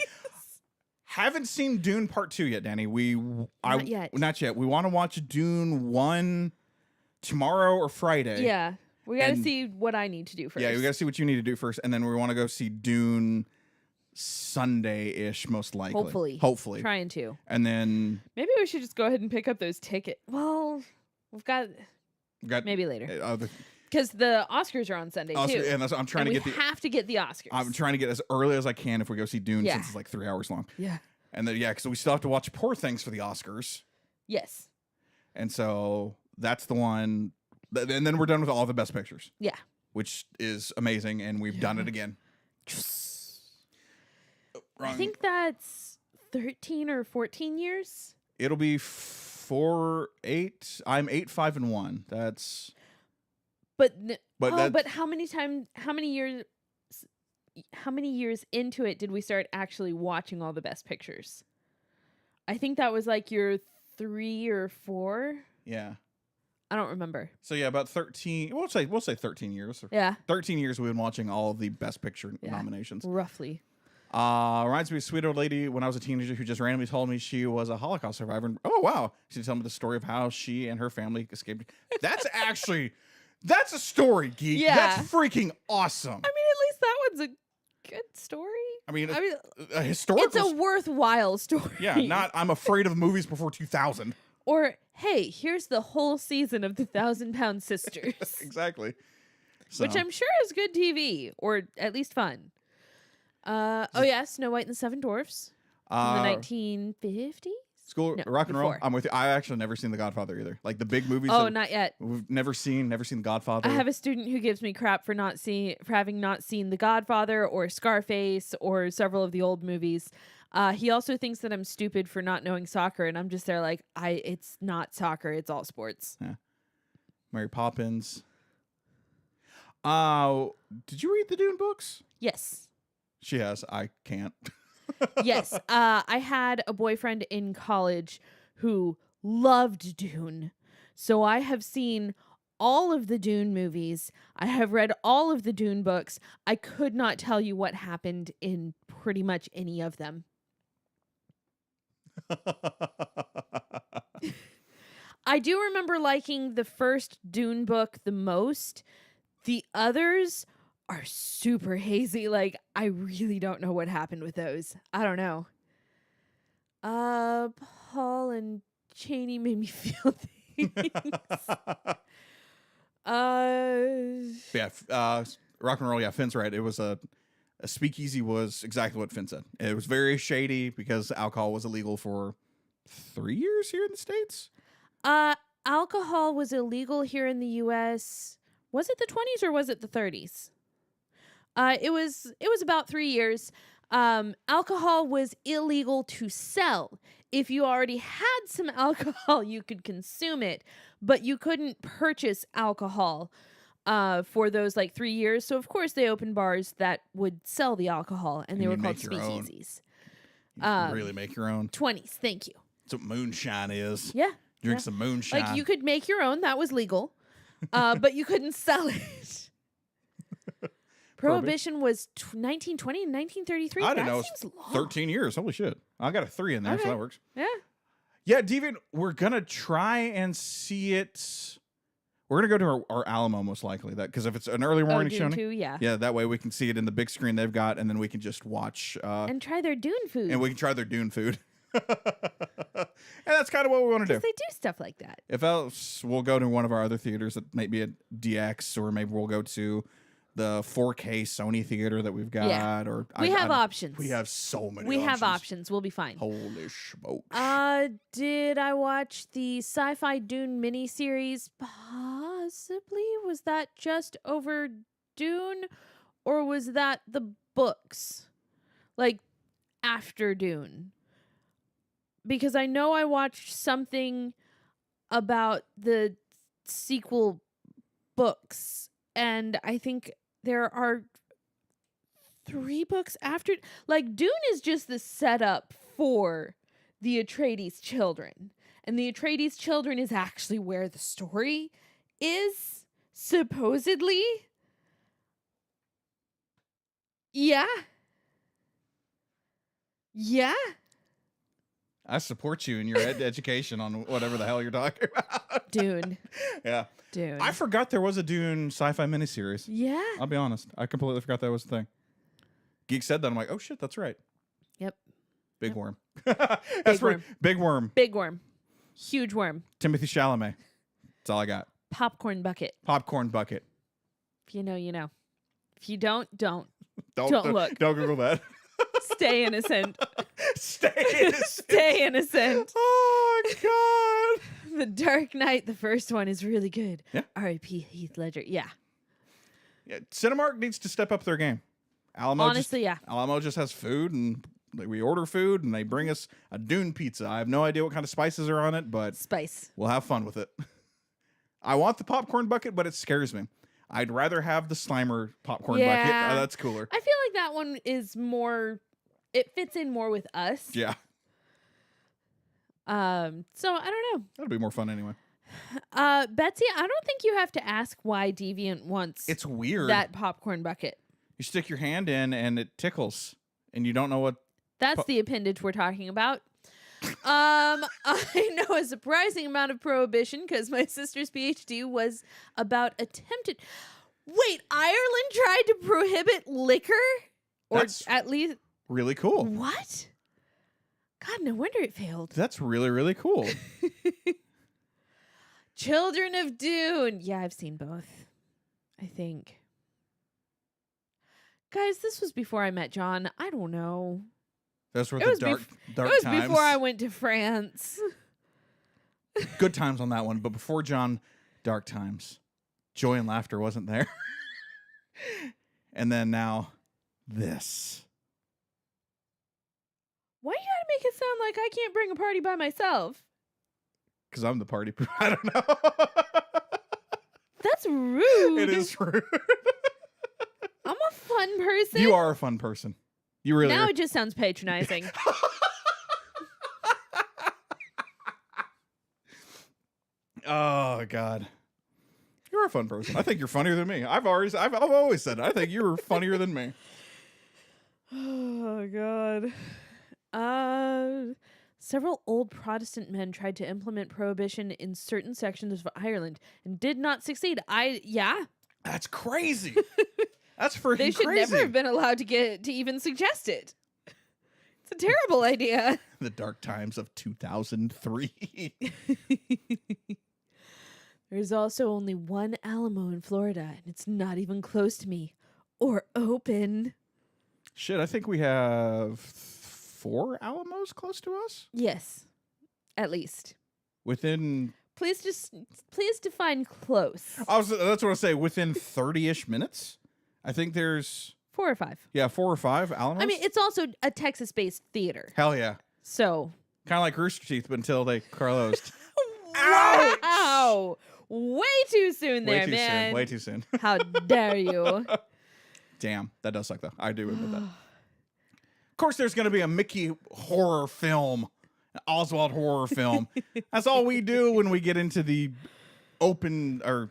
Speaker 1: Haven't seen Dune Part 2 yet, Danny.
Speaker 2: Not yet.
Speaker 1: Not yet. We want to watch Dune 1 tomorrow or Friday.
Speaker 2: Yeah. We got to
Speaker 1: And-
Speaker 2: see what I need to do first.
Speaker 1: Yeah, we got to see what you need to do first, and then we want to go see Dune Sunday-ish, most likely. Hopefully.
Speaker 2: Trying to.
Speaker 1: And then
Speaker 2: Maybe we should just go ahead and pick up those tickets. Well, we've got
Speaker 1: we got
Speaker 2: maybe later.
Speaker 1: the
Speaker 2: Because the Oscars are on Sunday,
Speaker 1: Oscar,
Speaker 2: too.
Speaker 1: and I'm trying
Speaker 2: And
Speaker 1: to
Speaker 2: we
Speaker 1: get the.
Speaker 2: have to get the Oscars.
Speaker 1: I'm trying to get as early as I can if we go see Dune,
Speaker 2: Yeah.
Speaker 1: since it's like 3 hours long.
Speaker 2: Yeah.
Speaker 1: And then because we still have to watch Poor Things for the Oscars,
Speaker 2: Yes.
Speaker 1: and so that's the one. And then we're done with all the Best Pictures.
Speaker 2: Yeah.
Speaker 1: Which is amazing, and we've done it again.
Speaker 2: I think that's 13 or 14 years.
Speaker 1: It'll be 4, 8. I'm 8, 5, and 1. That's
Speaker 2: But
Speaker 1: But
Speaker 2: but how many years into it did we start actually watching all the Best Pictures? I think that was like your 3 or 4.
Speaker 1: yeah.
Speaker 2: I don't remember.
Speaker 1: So yeah, about 13. We'll say 13 years.
Speaker 2: Yeah,
Speaker 1: 13 years we've been watching all of the Best Picture
Speaker 2: Yeah.
Speaker 1: nominations.
Speaker 2: roughly.
Speaker 1: Reminds me of a sweet old lady when I was a teenager who just randomly told me she was a Holocaust survivor. And, oh wow! She told me the story of how she and her family escaped. That's actually that's a story, geek.
Speaker 2: Yeah.
Speaker 1: That's freaking awesome.
Speaker 2: I mean, at least that one's a good story.
Speaker 1: I mean,
Speaker 2: I mean,
Speaker 1: a historical.
Speaker 2: it's a worthwhile story.
Speaker 1: yeah, not I'm afraid of movies before 2000.
Speaker 2: Or hey, here's the whole season of the 1,000-Pound Sisters,
Speaker 1: Exactly. So,
Speaker 2: which I'm sure is good TV or at least fun. Oh yeah, Snow White and the Seven Dwarfs from the 1950s.
Speaker 1: School
Speaker 2: No,
Speaker 1: Rock and Roll.
Speaker 2: before.
Speaker 1: I'm with you. I actually never seen The Godfather either. Like the big movies.
Speaker 2: Oh,
Speaker 1: that
Speaker 2: not yet.
Speaker 1: we've never seen The Godfather.
Speaker 2: I have a student who gives me crap for having not seen The Godfather or Scarface or several of the old movies. He also thinks that I'm stupid for not knowing soccer, and I'm just there like, it's not soccer, it's all sports.
Speaker 1: Mary Poppins. Did you read the Dune books?
Speaker 2: Yes.
Speaker 1: She has. I can't.
Speaker 2: Yes. I had a boyfriend in college who loved Dune. So I have seen all of the Dune movies. I have read all of the Dune books. I could not tell you what happened in pretty much any of them. I do remember liking the first Dune book the most. The others are super hazy. Like, I really don't know what happened with those. I don't know. Paul and Cheney made me feel things.
Speaker 1: Rock and roll. Yeah, Finn's right. It was a speakeasy was exactly what Finn said. It was very shady because alcohol was illegal for 3 years here in the States.
Speaker 2: Alcohol was illegal here in the U.S. Was it the 20s or was it the 30s? It was about 3 years. Alcohol was illegal to sell. If you already had some alcohol, you could consume it, but you couldn't purchase alcohol for those like 3 years. So of course they opened bars that would sell the alcohol, and they were called speakeasies.
Speaker 1: Really make your own.
Speaker 2: 20s, thank you.
Speaker 1: That's what moonshine is.
Speaker 2: Yeah.
Speaker 1: Drink some moonshine.
Speaker 2: Like, you could make your own, that was legal, but you couldn't sell it. Prohibition was 1920 and 1933.
Speaker 1: I didn't know.
Speaker 2: Seems long.
Speaker 1: 13 years. Holy shit. I got a 3 in there,
Speaker 2: Okay.
Speaker 1: so that works.
Speaker 2: Yeah.
Speaker 1: Yeah, Deviant, we're going to try and see it. We're going to go to our Alamo, most likely, that because if it's an early morning
Speaker 2: Dune
Speaker 1: showing.
Speaker 2: 2, yeah.
Speaker 1: Yeah, that way we can see it in the big screen they've got, and then we can just watch.
Speaker 2: And try their Dune food.
Speaker 1: And we can try their Dune food. And that's kind of what we want to do.
Speaker 2: They do stuff like that.
Speaker 1: If else, we'll go to one of our other theaters that might be at DX, or maybe we'll go to the 4K Sony theater that we've got.
Speaker 2: Yeah.
Speaker 1: Or
Speaker 2: We have options.
Speaker 1: We have so many.
Speaker 2: We have options. We'll be fine.
Speaker 1: Holy smokes!
Speaker 2: Did I watch the Sci-Fi Dune miniseries? Possibly. Was that just over Dune, or was that the books, like after Dune? Because I know I watched something about the sequel books, and I think there are 3 books after. Like, Dune is just the setup for the Atreides children, and the Atreides children is actually where the story is, supposedly. Yeah.
Speaker 1: I support you in your education on whatever the hell you're talking about.
Speaker 2: Dune.
Speaker 1: Yeah.
Speaker 2: Dune.
Speaker 1: I forgot there was a Dune sci-fi miniseries.
Speaker 2: Yeah.
Speaker 1: I'll be honest. I completely forgot that was a thing. Geek said that. I'm like, oh shit, that's right.
Speaker 2: Yep.
Speaker 1: Big worm. That's
Speaker 2: worm.
Speaker 1: Big worm.
Speaker 2: Big worm. Huge worm.
Speaker 1: Timothy Chalamet. That's all I got.
Speaker 2: Popcorn bucket.
Speaker 1: Popcorn bucket.
Speaker 2: If you know, you know. If you don't. Don't look.
Speaker 1: Don't Google that.
Speaker 2: Stay innocent.
Speaker 1: Stay innocent.
Speaker 2: Stay innocent.
Speaker 1: Oh, God.
Speaker 2: The Dark Knight, the first one, is really good.
Speaker 1: Yeah.
Speaker 2: R.I.P. Heath Ledger. Yeah.
Speaker 1: Cinemark needs to step up their game. Alamo just has food, and we order food, and they bring us a Dune pizza. I have no idea what kind of spices are on it, but we'll have fun with it. I want the popcorn bucket, but it scares me. I'd rather have the Slimer popcorn bucket. Oh, that's cooler.
Speaker 2: I feel like that one is more, it fits in more with us.
Speaker 1: Yeah.
Speaker 2: So I don't know.
Speaker 1: That'll be more fun anyway.
Speaker 2: Betsy, I don't think you have to ask why Deviant wants
Speaker 1: It's weird.
Speaker 2: that popcorn bucket.
Speaker 1: You stick your hand in and it tickles, and you don't know what.
Speaker 2: That's the appendage we're talking about. I know a surprising amount of prohibition because my sister's PhD was about attempted. Wait, Ireland tried to prohibit liquor? Or
Speaker 1: That's
Speaker 2: at least.
Speaker 1: really cool.
Speaker 2: What? God, no wonder it failed.
Speaker 1: That's really, really cool.
Speaker 2: Children of Dune. Yeah, I've seen both, I think. Guys, this was before I met John. I don't know.
Speaker 1: Those were
Speaker 2: It
Speaker 1: the
Speaker 2: was
Speaker 1: dark
Speaker 2: It was
Speaker 1: times.
Speaker 2: before I went to France.
Speaker 1: Good times on that one, but before John, dark times. Joy and laughter wasn't there. And then now, this.
Speaker 2: Why you gotta make it sound like I can't bring a party by myself?
Speaker 1: Because I'm the party. I don't know.
Speaker 2: That's rude.
Speaker 1: It is rude.
Speaker 2: I'm a fun person.
Speaker 1: You are a fun person. You really
Speaker 2: now
Speaker 1: are.
Speaker 2: it just sounds patronizing.
Speaker 1: Oh God. You're a fun person. I think you're funnier than me. I've always said it. I think you're funnier than me.
Speaker 2: Oh God. Several old Protestant men tried to implement prohibition in certain sections of Ireland and did not succeed.
Speaker 1: That's crazy. That's freaking
Speaker 2: They should
Speaker 1: crazy.
Speaker 2: never have been allowed to even suggest it. It's a terrible idea.
Speaker 1: The dark times of 2003.
Speaker 2: There's also only one Alamo in Florida, and it's not even close to me or open.
Speaker 1: Shit, I think we have 4 Alamos close to us.
Speaker 2: Yes, at least.
Speaker 1: Within.
Speaker 2: Please define close.
Speaker 1: That's what I say. Within 30-ish minutes. I think there's
Speaker 2: 4 or 5.
Speaker 1: Yeah, 4 or 5 Alamos.
Speaker 2: I mean, it's also a Texas-based theater.
Speaker 1: Hell yeah.
Speaker 2: So.
Speaker 1: Kind of like Rooster Teeth, but until they closed.
Speaker 2: Wow! Way too soon there, man.
Speaker 1: Way too soon.
Speaker 2: How dare you?
Speaker 1: Damn, that does suck though. I do admit that. Of course, there's going to be a Mickey horror film, an Oswald horror film. That's all we do when we get into the open or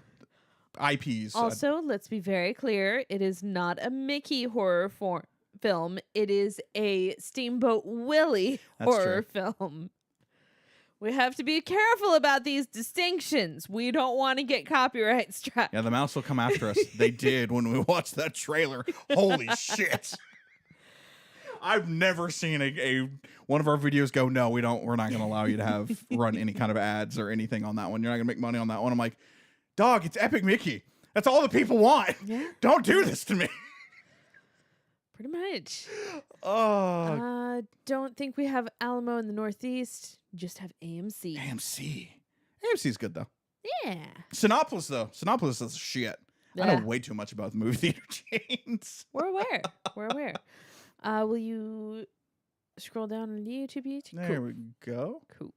Speaker 1: IPs.
Speaker 2: Also, let's be very clear. It is not a Mickey horror film. It is a Steamboat Willie horror film. We have to be careful about these distinctions. We don't want to get copyright struck.
Speaker 1: Yeah, the mouse will come after us. They did when we watched that trailer. Holy shit. I've never seen a one of our videos go, no, we're not going to allow you to run any kind of ads or anything on that one. You're not going to make money on that one. I'm like, dog, it's Epic Mickey. That's all the people want.
Speaker 2: Yeah.
Speaker 1: Don't do this to me.
Speaker 2: Pretty much.
Speaker 1: Oh.
Speaker 2: Don't think we have Alamo in the Northeast. Just have AMC.
Speaker 1: AMC's good, though.
Speaker 2: Yeah.
Speaker 1: Sinopolis, though. Sinopolis is shit. I know way too much about the movie theater chains.
Speaker 2: We're aware. Will you scroll down on the YouTube?
Speaker 1: There we go.
Speaker 2: Cool.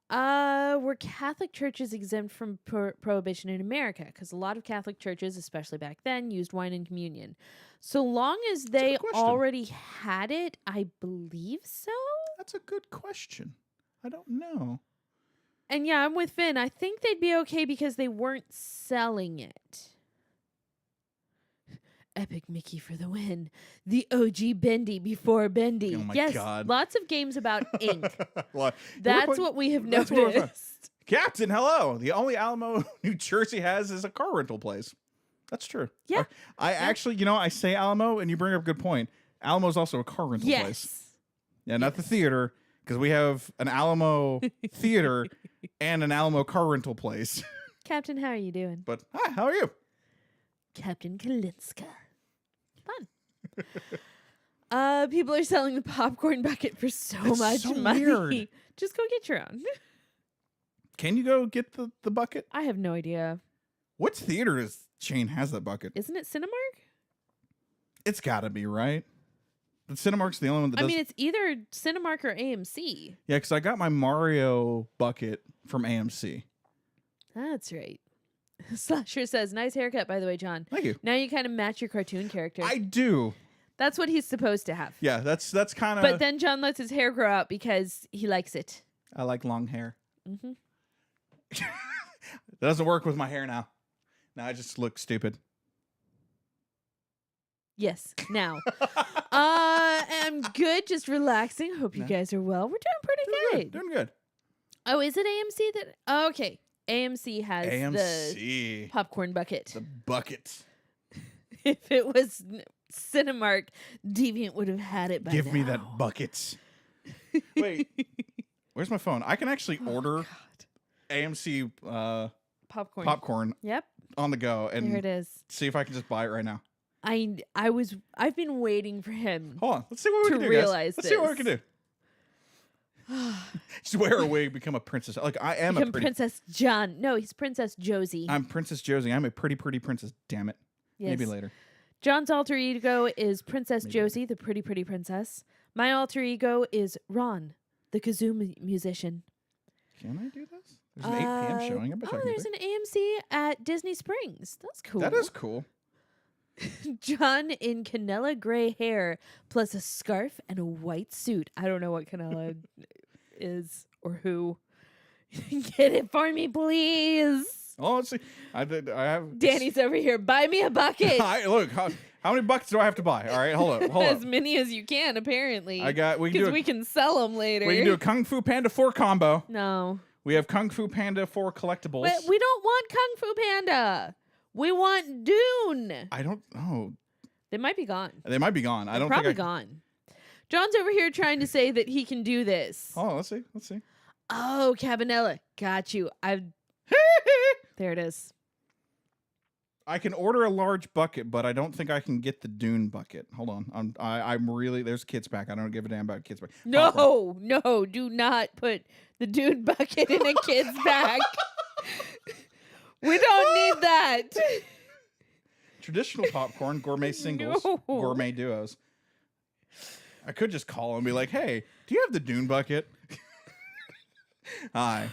Speaker 2: Were Catholic churches exempt from prohibition in America? Because a lot of Catholic churches, especially back then, used wine in communion. So long as they already had it, I believe so.
Speaker 1: That's a good question. I don't know.
Speaker 2: And yeah, I'm with Finn. I think they'd be okay because they weren't selling it. Epic Mickey for the win. The OG Bendy before Bendy.
Speaker 1: Oh my
Speaker 2: yes,
Speaker 1: God.
Speaker 2: Lots of games about ink.
Speaker 1: Well,
Speaker 2: That's what we have
Speaker 1: that's what
Speaker 2: noticed.
Speaker 1: Captain, hello. The only Alamo New Jersey has is a car rental place. That's true.
Speaker 2: Yeah.
Speaker 1: I actually, I say Alamo, and you bring up a good point. Alamo's also a car rental place. Yeah, not the theater, because we have an Alamo theater and an Alamo car rental place.
Speaker 2: Captain, how are you doing?
Speaker 1: But, hi, how are you?
Speaker 2: Captain Kalinska. Fun. People are selling the popcorn bucket for so much money.
Speaker 1: Weird.
Speaker 2: Just go get your own.
Speaker 1: Can you go get the bucket?
Speaker 2: I have no idea.
Speaker 1: What theater chain has that bucket?
Speaker 2: Isn't it Cinemark?
Speaker 1: It's got to be, right? The Cinemark's the only one that does.
Speaker 2: I mean, it's either Cinemark or AMC.
Speaker 1: Yeah, because I got my Mario bucket from AMC.
Speaker 2: That's right. Slasher says, nice haircut, by the way, John.
Speaker 1: Thank you.
Speaker 2: Now you kind of match your cartoon character.
Speaker 1: I do.
Speaker 2: That's what he's supposed to have.
Speaker 1: Yeah, that's kind of.
Speaker 2: But then John lets his hair grow out because he likes it.
Speaker 1: I like long hair.
Speaker 2: Mm-hmm.
Speaker 1: That doesn't work with my hair now. Now I just look stupid.
Speaker 2: Yes. Now. I'm good. Just relaxing. Hope you guys are well. We're doing pretty good.
Speaker 1: Doing good.
Speaker 2: Oh, is it AMC that? Oh, okay. AMC has
Speaker 1: AMC.
Speaker 2: the popcorn bucket.
Speaker 1: The bucket.
Speaker 2: If it was Cinemark, Deviant would have had it by now.
Speaker 1: Give me that bucket. Wait. Where's my phone? I can actually order AMC popcorn
Speaker 2: Yep.
Speaker 1: on the go and
Speaker 2: There it is.
Speaker 1: see if I can just buy it right now.
Speaker 2: I've been waiting for him.
Speaker 1: Hold on. Let's see what we
Speaker 2: to
Speaker 1: can do,
Speaker 2: realize
Speaker 1: guys. Let's see what we can do. Just wear a wig, become a princess. Like I am
Speaker 2: Become
Speaker 1: a pretty.
Speaker 2: Princess John. No, he's Princess Josie.
Speaker 1: I'm Princess Josie. I'm a pretty princess. Damn it.
Speaker 2: Yes.
Speaker 1: Maybe later.
Speaker 2: John's alter ego is Princess
Speaker 1: Maybe
Speaker 2: Josie, the pretty princess. My alter ego is Ron, the kazoo musician.
Speaker 1: Can I do this? There's an 8 p.m. showing. I bet you I can
Speaker 2: there's
Speaker 1: get
Speaker 2: an AMC at Disney Springs. That's cool.
Speaker 1: there. That is cool.
Speaker 2: John in Canela gray hair plus a scarf and a white suit. I don't know what Canela is or who. Get it for me, please.
Speaker 1: Oh, let's see. I have.
Speaker 2: Danny's over here. Buy me a bucket.
Speaker 1: Look, how many buckets do I have to buy? All right, hold up.
Speaker 2: As many as you can, apparently. We can sell them later.
Speaker 1: We can do a Kung Fu Panda 4 combo.
Speaker 2: No.
Speaker 1: We have Kung Fu Panda 4 collectibles.
Speaker 2: But we don't want Kung Fu Panda. We want Dune.
Speaker 1: I don't know.
Speaker 2: They might be gone.
Speaker 1: They might be gone. I don't
Speaker 2: Probably
Speaker 1: think
Speaker 2: gone. John's over here trying to say that he can do this.
Speaker 1: Oh, let's see.
Speaker 2: Oh, Cabanella. Got you. There it is.
Speaker 1: I can order a large bucket, but I don't think I can get the Dune bucket. Hold on. I'm really there's kids back. I don't give a damn about kids back.
Speaker 2: No, do not put the Dune bucket in a kid's bag. We don't need that.
Speaker 1: Traditional popcorn, gourmet singles,
Speaker 2: No.
Speaker 1: gourmet duos. I could just call and be like, "Hey, do you have the Dune bucket?" Hi.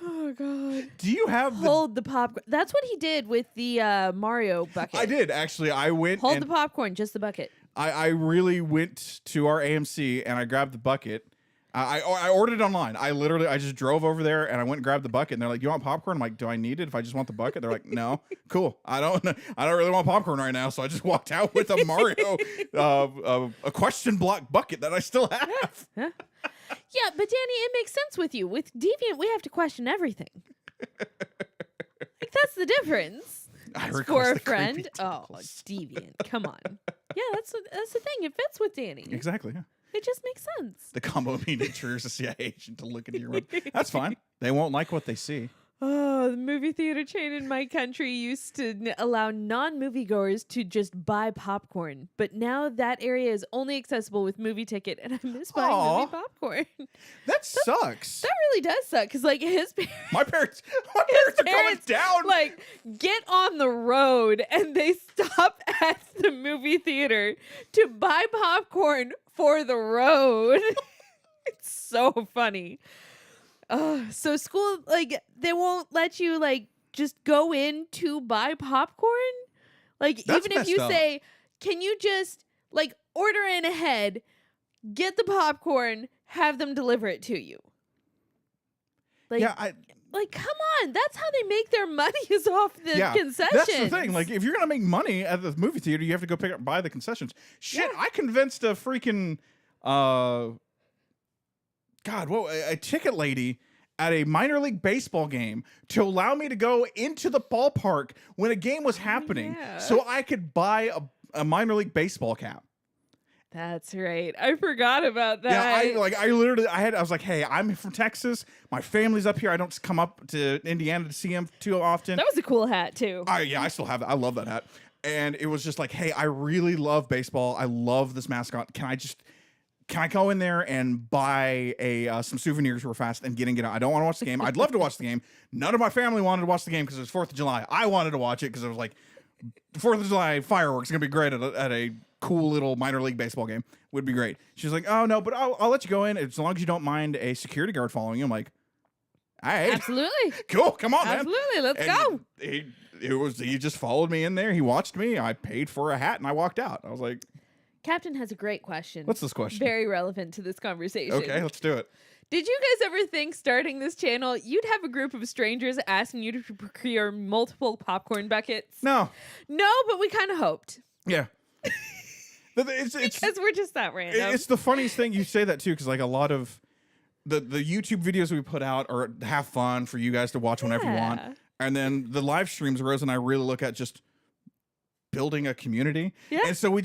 Speaker 2: Oh God.
Speaker 1: Do you have
Speaker 2: Hold the popcorn. That's what he did with the Mario bucket.
Speaker 1: I did actually. I went.
Speaker 2: Hold the popcorn, just the bucket.
Speaker 1: I really went to our AMC and I grabbed the bucket. I ordered it online. I just drove over there and I went and grabbed the bucket and they're like, "You want popcorn?" I'm like, "Do I need it if I just want the bucket?" They're like, "No." Cool. I don't really want popcorn right now, so I just walked out with a Mario a question block bucket that I still have.
Speaker 2: Yeah. Yeah, but Danny, it makes sense with you. With Deviant, we have to question everything. Like that's the difference.
Speaker 1: I
Speaker 2: It's
Speaker 1: request
Speaker 2: for a
Speaker 1: the
Speaker 2: friend.
Speaker 1: creepy
Speaker 2: Oh,
Speaker 1: tickles.
Speaker 2: Deviant. Come on. Yeah, that's the thing. It fits with Danny.
Speaker 1: Exactly. Yeah.
Speaker 2: It just makes sense.
Speaker 1: The combo of being triggers a CIA agent to look into your room. That's fine. They won't like what they see.
Speaker 2: Oh, the movie theater chain in my country used to allow non-moviegoers to just buy popcorn, but now that area is only accessible with movie ticket, and I miss buying
Speaker 1: Aw.
Speaker 2: movie popcorn.
Speaker 1: That sucks.
Speaker 2: That really does suck, because like his parents,
Speaker 1: My parents are going
Speaker 2: parents,
Speaker 1: down.
Speaker 2: like get on the road, and they stop at the movie theater to buy popcorn for the road. It's so funny. So school, like, they won't let you, like, just go in to buy popcorn? Like,
Speaker 1: That's
Speaker 2: even if you
Speaker 1: messed up.
Speaker 2: say, can you just, like, order in ahead, get the popcorn, have them deliver it to you? Like,
Speaker 1: Yeah,
Speaker 2: like, come on. That's how they make their money is off the concessions.
Speaker 1: That's the thing. Like, if you're gonna make money at the movie theater, you have to go buy the concessions. Shit,
Speaker 2: Yeah.
Speaker 1: I convinced a freaking a ticket lady at a minor league baseball game to allow me to go into the ballpark when a game was happening,
Speaker 2: yeah.
Speaker 1: so I could buy a minor league baseball cap.
Speaker 2: That's right. I forgot about that.
Speaker 1: Yeah, I was like, hey, I'm from Texas. My family's up here. I don't come up to Indiana to see them too often.
Speaker 2: That was a cool hat, too.
Speaker 1: I still have it. I love that hat. And it was just like, hey, I really love baseball. I love this mascot. Can I go in there and buy some souvenirs real fast and get out? I don't want to watch the game. I'd love to watch the game. None of my family wanted to watch the game because it was 4th of July. I wanted to watch it because it was like 4th of July fireworks. Going to be great at a cool little minor league baseball game. Would be great. She's like, oh, no, but I'll let you go in as long as you don't mind a security guard following you. I'm like, all right.
Speaker 2: Absolutely.
Speaker 1: Cool. Come on, man.
Speaker 2: Absolutely. Let's
Speaker 1: And
Speaker 2: go.
Speaker 1: he just followed me in there. He watched me. I paid for a hat and I walked out. I was like,
Speaker 2: Captain has a great question.
Speaker 1: what's this question?
Speaker 2: Very relevant to this conversation.
Speaker 1: Okay, let's do it.
Speaker 2: Did you guys ever think starting this channel, you'd have a group of strangers asking you to procure multiple popcorn buckets?
Speaker 1: No.
Speaker 2: No, but we kind of hoped.
Speaker 1: Yeah. It's
Speaker 2: Because we're just that random.
Speaker 1: it's the funniest thing you say that too, because like a lot of the YouTube videos we put out are have fun for you guys to watch whenever you want,
Speaker 2: Yeah.
Speaker 1: and then the live streams Rose and I really look at just building a community.
Speaker 2: Yeah.
Speaker 1: And so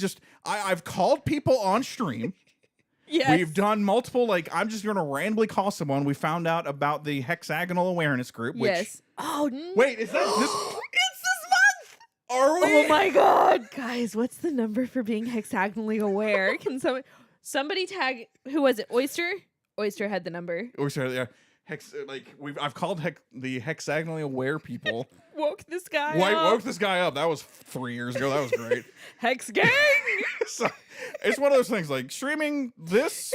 Speaker 1: I've called people on stream.
Speaker 2: Yes.
Speaker 1: We've done multiple, like, I'm just going to randomly call someone. We found out about the hexagonal awareness group. Which,
Speaker 2: Yes. Oh, no.
Speaker 1: wait, is that this?
Speaker 2: It's this month.
Speaker 1: Are we?
Speaker 2: Oh my God. Guys, what's the number for being hexagonally aware? Can somebody tag, who was it? Oyster? Oyster had the number.
Speaker 1: Oyster, yeah. I've called the hexagonally aware people.
Speaker 2: Woke this guy
Speaker 1: Woke this guy up. That was 3 years ago. That was great.
Speaker 2: Hex gang.
Speaker 1: So, it's one of those things like streaming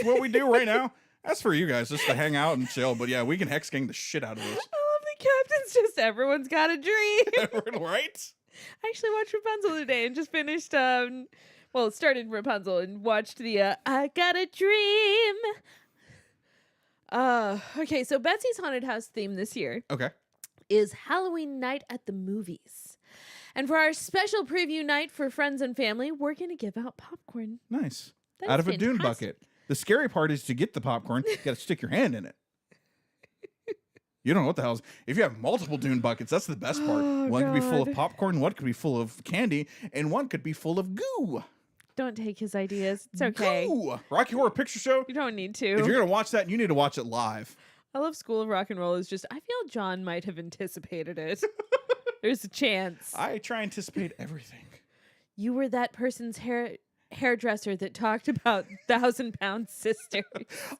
Speaker 1: what we do right now. That's for you guys just to hang out and chill. But yeah, we can hex gang the shit out of this.
Speaker 2: I It's just everyone's got a dream.
Speaker 1: Right?
Speaker 2: I actually watched Rapunzel today and just finished, started Rapunzel and watched the, I Got a Dream. Okay, so Betsy's Haunted House theme this year
Speaker 1: Okay.
Speaker 2: is Halloween night at the movies. And for our special preview night for friends and family, we're going to give out popcorn.
Speaker 1: Nice.
Speaker 2: That
Speaker 1: Out
Speaker 2: is
Speaker 1: of a dune
Speaker 2: fantastic.
Speaker 1: bucket. The scary part is to get the popcorn, you got to stick your hand in it. You don't know what the hell is. If you have multiple dune buckets, that's the best part.
Speaker 2: Oh,
Speaker 1: One could be full of
Speaker 2: God.
Speaker 1: popcorn, one could be full of candy, and one could be full of goo.
Speaker 2: Don't take his ideas. It's okay.
Speaker 1: Goo. Rocky Horror Picture Show.
Speaker 2: You don't need
Speaker 1: If you're
Speaker 2: to.
Speaker 1: going to watch that, you need to watch it live.
Speaker 2: I love School of Rock and Roll. Is just, I feel John might have anticipated it. There's a chance.
Speaker 1: I try and anticipate everything.
Speaker 2: You were that person's hairdresser that talked about 1,000-pound sisters.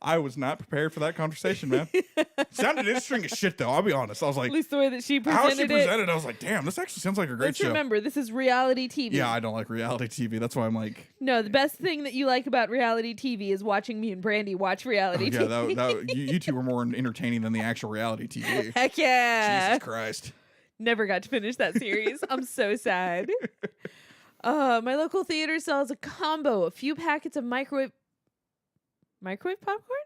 Speaker 1: I was not prepared for that conversation, man. Sounded interesting as shit, though. I'll be honest. I was like,
Speaker 2: At least the way that she
Speaker 1: how
Speaker 2: presented
Speaker 1: she presented, I was like, damn, this actually sounds like a great
Speaker 2: Let's
Speaker 1: show.
Speaker 2: remember, this is reality TV.
Speaker 1: Yeah, I don't like reality TV. That's why I'm like,
Speaker 2: No, the best thing that you like about reality TV is watching me and Brandy watch reality
Speaker 1: yeah,
Speaker 2: TV.
Speaker 1: you two were more entertaining than the actual reality TV.
Speaker 2: Heck yeah.
Speaker 1: Jesus Christ.
Speaker 2: Never got to finish that series. I'm so sad. My local theater sells a combo, a few packets of microwave popcorn,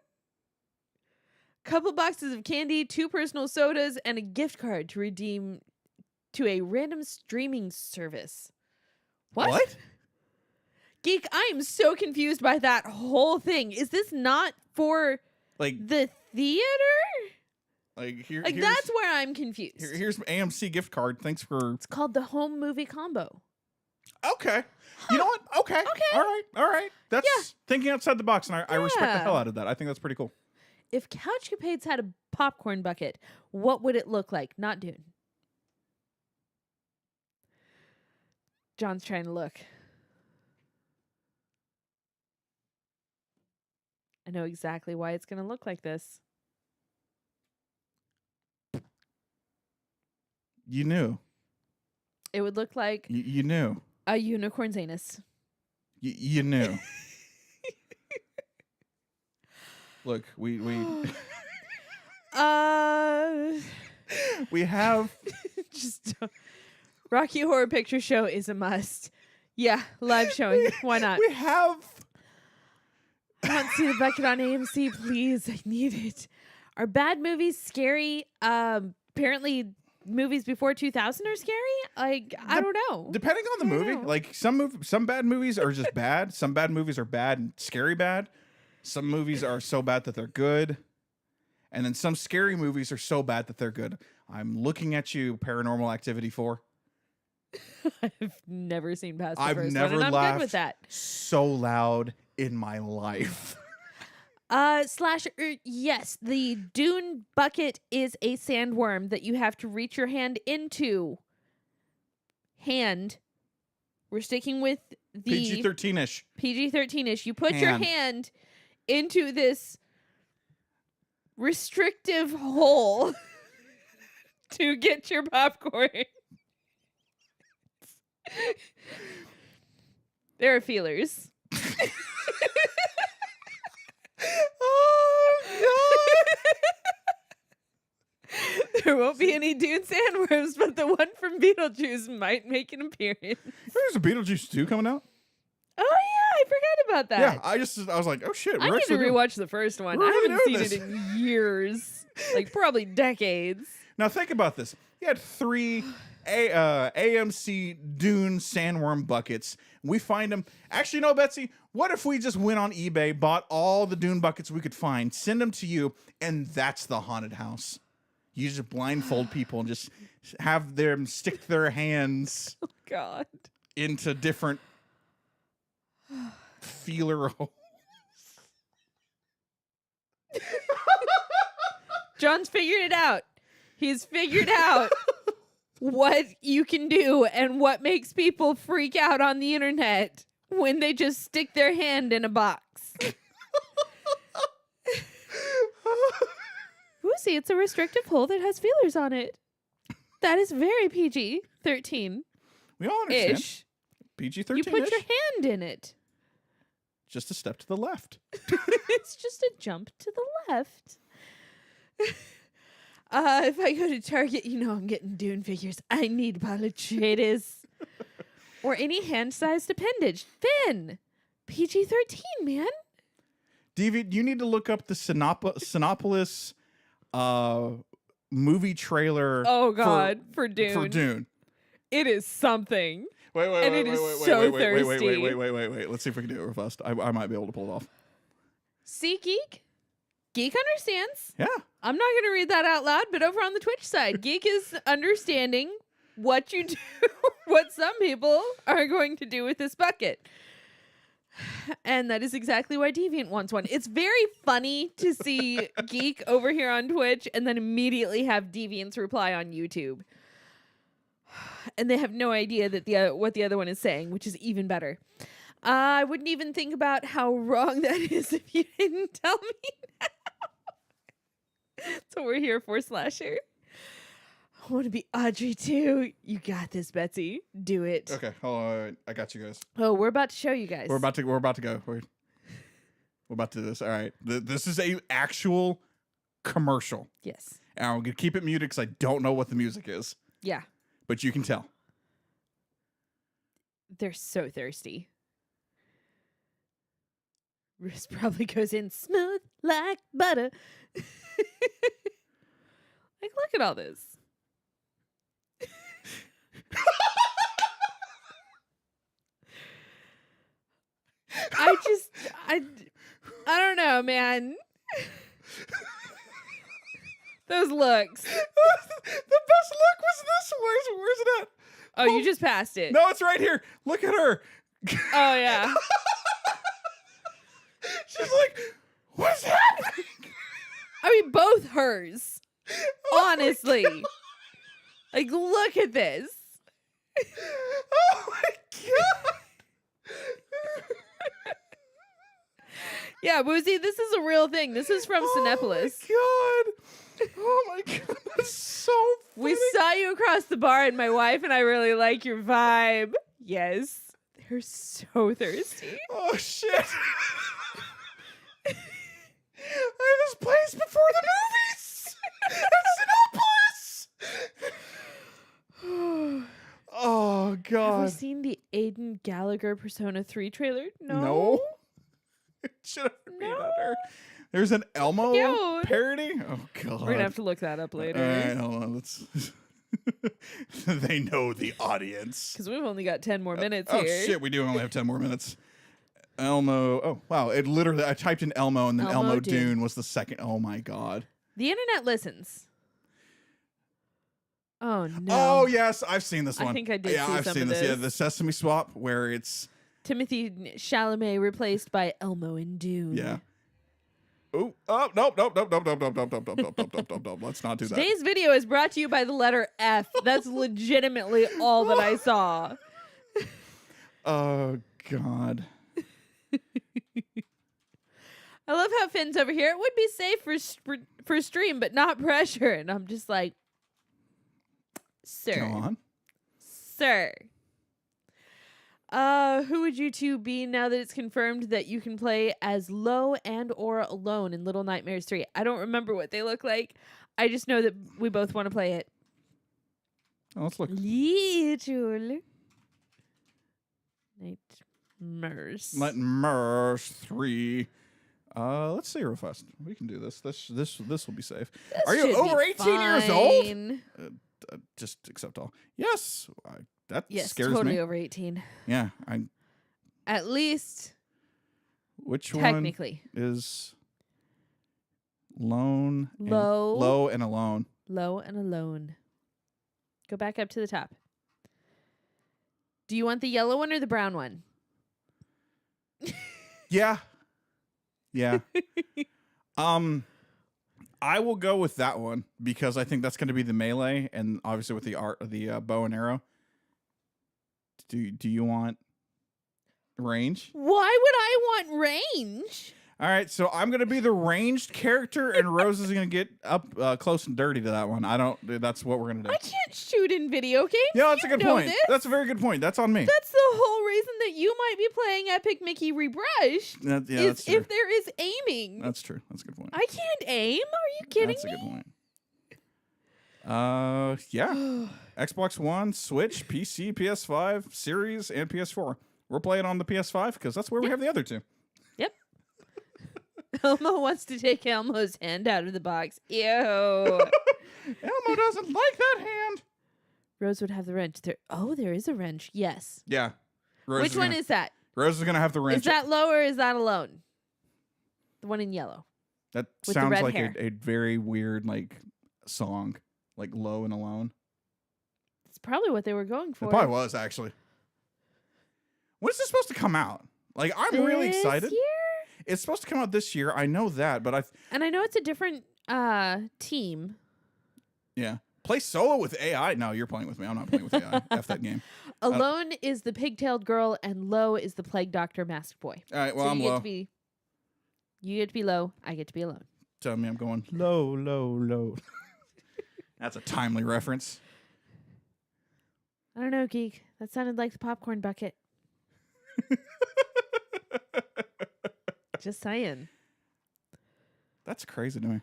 Speaker 2: couple boxes of candy, 2 personal sodas, and a gift card to redeem to a random streaming service. What? Geek, I am so confused by that whole thing. Is this not for
Speaker 1: Like,
Speaker 2: the theater?
Speaker 1: here's
Speaker 2: That's where I'm confused.
Speaker 1: here's an AMC gift card. Thanks for.
Speaker 2: It's called the home movie combo.
Speaker 1: Okay. You know what? Okay. All right. That's thinking outside the box, and I respect the hell out of that. I think that's pretty cool.
Speaker 2: If CouchCapades had a popcorn bucket, what would it look like? Not Dune. John's trying to look. I know exactly why it's going to look like this.
Speaker 1: You knew.
Speaker 2: It would look like
Speaker 1: You knew.
Speaker 2: a unicorn's anus.
Speaker 1: You knew. Look, we we have
Speaker 2: just Rocky Horror Picture Show is a must. Yeah, live showing. Why not?
Speaker 1: we have
Speaker 2: I want to see the bucket on AMC, please. I need it. Are bad movies scary? Apparently movies before 2000 are scary? Like, I don't know.
Speaker 1: depending on the movie.
Speaker 2: know.
Speaker 1: Like some bad movies are just bad. Some bad movies are bad and scary bad. Some movies are so bad that they're good. And then some scary movies are so bad that they're good. I'm looking at you, Paranormal Activity 4.
Speaker 2: I've never seen past the
Speaker 1: I've
Speaker 2: first
Speaker 1: never
Speaker 2: one, and I'm
Speaker 1: laughed
Speaker 2: good with that.
Speaker 1: so loud in my life.
Speaker 2: Yes, the Dune bucket is a sandworm that you have to reach your hand into. We're sticking with the
Speaker 1: PG-13-ish.
Speaker 2: PG-13-ish. You put your hand into this restrictive hole to get your popcorn. There are feelers. There won't be any Dune sandworms, but the one from Beetlejuice might make an appearance.
Speaker 1: There's a Beetlejuice 2 coming out.
Speaker 2: Oh yeah, I forgot about that.
Speaker 1: Yeah, I was like, oh shit.
Speaker 2: I need to rewatch the first one.
Speaker 1: We're
Speaker 2: I
Speaker 1: really
Speaker 2: haven't seen
Speaker 1: doing
Speaker 2: it in years, like probably decades.
Speaker 1: Now think about this. You had 3 AMC Dune sandworm buckets. We find them. Actually, no, Betsy. What if we just went on eBay, bought all the Dune buckets we could find, send them to you, and that's the haunted house? You just blindfold people and just have them stick their hands
Speaker 2: God.
Speaker 1: into different feeler holes.
Speaker 2: John's figured it out. He's figured out what you can do and what makes people freak out on the internet when they just stick their hand in a box. Whoosey, it's a restrictive hole that has feelers on it. That is very PG-13-ish.
Speaker 1: We all understand. PG-13-ish.
Speaker 2: You put your hand in it.
Speaker 1: Just a step to the left.
Speaker 2: It's just a jump to the left. If I go to Target, I'm getting Dune figures. I need CouchCapades. Or any hand-sized appendage. Finn! PG-13, man.
Speaker 1: David, you need to look up the Sinopolis movie trailer.
Speaker 2: Oh, God. For Dune.
Speaker 1: For Dune.
Speaker 2: It is something.
Speaker 1: Wait.
Speaker 2: Wait.
Speaker 1: Let's see if we can do it real fast. I might be able to pull it off.
Speaker 2: See, Geek? Geek understands.
Speaker 1: Yeah.
Speaker 2: I'm not going to read that out loud, but over on the Twitch side, Geek is understanding what you do, what some people are going to do with this bucket. And that is exactly why Deviant wants one. It's very funny to see Geek over here on Twitch and then immediately have Deviant's reply on YouTube. And they have no idea that what the other one is saying, which is even better. I wouldn't even think about how wrong that is if you didn't tell me now. That's what we're here for, Slasher. I want to be Audrey too. You got this, Betsy. Do it.
Speaker 1: Okay, hold on. I got you guys.
Speaker 2: Oh, we're about to show you guys.
Speaker 1: We're about to go. We're about to do this. All right. This is a actual commercial.
Speaker 2: Yes.
Speaker 1: And I'm gonna keep it muted because I don't know what the music is.
Speaker 2: Yeah.
Speaker 1: But you can tell.
Speaker 2: They're so thirsty. Riz probably goes in smooth like butter. Like, look at all this. I don't know, man. Those looks.
Speaker 1: The best look was this. Where's it at?
Speaker 2: Oh, you just passed it.
Speaker 1: No, it's right here. Look at her.
Speaker 2: Oh, yeah.
Speaker 1: She's like, what's happening?
Speaker 2: I mean, both hers. Honestly. Like, look at this.
Speaker 1: Oh, my God.
Speaker 2: Yeah, Woozy, this is a real thing. This is from Cinepolis.
Speaker 1: Oh, my God. Oh, my God. That's so funny.
Speaker 2: We saw you across the bar, and my wife and I really like your vibe. Yes. They're so thirsty.
Speaker 1: Oh, shit. I had this place before the movies. At Cinepolis. Oh, God.
Speaker 2: Have you seen the Aiden Gallagher Persona 3 trailer?
Speaker 1: No. Should have read on her. There's an Elmo
Speaker 2: Cute.
Speaker 1: parody? Oh, God.
Speaker 2: We're going to have to look that up later.
Speaker 1: All right, hold on. Let's... They know the audience.
Speaker 2: Because we've only got 10 more minutes
Speaker 1: Oh,
Speaker 2: here.
Speaker 1: shit. We do only have 10 more minutes. Elmo. Oh, wow. It literally... I typed in Elmo, and then Elmo Dune was the second. Oh, my God.
Speaker 2: The internet listens. Oh, no.
Speaker 1: Oh, yes. I've seen this one.
Speaker 2: I think I did
Speaker 1: Yeah,
Speaker 2: see
Speaker 1: I've
Speaker 2: some
Speaker 1: seen
Speaker 2: of
Speaker 1: this.
Speaker 2: this.
Speaker 1: Yeah, the Sesame Swap, where it's...
Speaker 2: Timothy Chalamet replaced by Elmo in Dune.
Speaker 1: Yeah. Oh, nope. Let's not do that.
Speaker 2: Today's video is brought to you by the letter F. That's legitimately all that I saw.
Speaker 1: Oh, God.
Speaker 2: I love how Finn's over here. It would be safe for stream, but not pressure. And I'm just like, sir.
Speaker 1: Go on.
Speaker 2: Sir. Who would you two be now that it's confirmed that you can play as Lo and or Alone in Little Nightmares 3? I don't remember what they look like. I just know that we both want to play it.
Speaker 1: Oh, let's look.
Speaker 2: Little
Speaker 1: Nightmares 3. Let's see real fast. We can do this. This will be safe.
Speaker 2: This
Speaker 1: Are you
Speaker 2: should
Speaker 1: over
Speaker 2: be
Speaker 1: 18 years old?
Speaker 2: fine.
Speaker 1: Just accept all. Yes. That
Speaker 2: Yes,
Speaker 1: scares
Speaker 2: totally
Speaker 1: me.
Speaker 2: over 18.
Speaker 1: Yeah.
Speaker 2: At least
Speaker 1: Which
Speaker 2: technically.
Speaker 1: one is Lone?
Speaker 2: Low.
Speaker 1: Low and Alone.
Speaker 2: Low and Alone. Go back up to the top. Do you want the yellow one or the brown one?
Speaker 1: Yeah. Yeah. I will go with that one because I think that's going to be the melee, and obviously with the bow and arrow. Do you want range?
Speaker 2: Why would I want range?
Speaker 1: All right, so I'm going to be the ranged character, and Rose is going to get up close and dirty to that one. That's what we're going to do.
Speaker 2: I can't shoot in video games.
Speaker 1: Yeah, that's a
Speaker 2: You
Speaker 1: good
Speaker 2: know
Speaker 1: point.
Speaker 2: this.
Speaker 1: That's a very good point. That's on me.
Speaker 2: That's the whole reason that you might be playing Epic Mickey Rebrushed.
Speaker 1: That's true.
Speaker 2: If there is aiming.
Speaker 1: That's true. That's a good point.
Speaker 2: I can't aim. Are you kidding
Speaker 1: That's
Speaker 2: me?
Speaker 1: a good point. Yeah. Xbox One, Switch, PC, PS5, Series, and PS4. We're playing on the PS5 because that's where we have the other two.
Speaker 2: Yep. Elmo wants to take Elmo's hand out of the box. Ew.
Speaker 1: Elmo doesn't like that hand.
Speaker 2: Rose would have the wrench. There is a wrench. Yes.
Speaker 1: Yeah. Rose
Speaker 2: Which one is that?
Speaker 1: Rose is going to have the wrench.
Speaker 2: Is that low or is that alone? The one in yellow.
Speaker 1: That
Speaker 2: with the
Speaker 1: sounds
Speaker 2: red
Speaker 1: like
Speaker 2: hair.
Speaker 1: a very weird song, like Low and Alone.
Speaker 2: It's probably what they were going for.
Speaker 1: It probably was, actually. When is this supposed to come out? Like, I'm really excited.
Speaker 2: This year?
Speaker 1: It's supposed to come out this year. I know that, but
Speaker 2: And I know it's a different team.
Speaker 1: yeah. Play solo with AI. No, you're playing with me. I'm not playing with AI. F that game.
Speaker 2: Alone is the pigtailed girl, and Low is the plague doctor masked boy.
Speaker 1: All right, well,
Speaker 2: So
Speaker 1: I'm low.
Speaker 2: You get to be Low. I get to be Alone.
Speaker 1: Tell me I'm going low, low, low. That's a timely reference.
Speaker 2: I don't know, Geek. That sounded like the popcorn bucket. Just saying.
Speaker 1: That's crazy to me.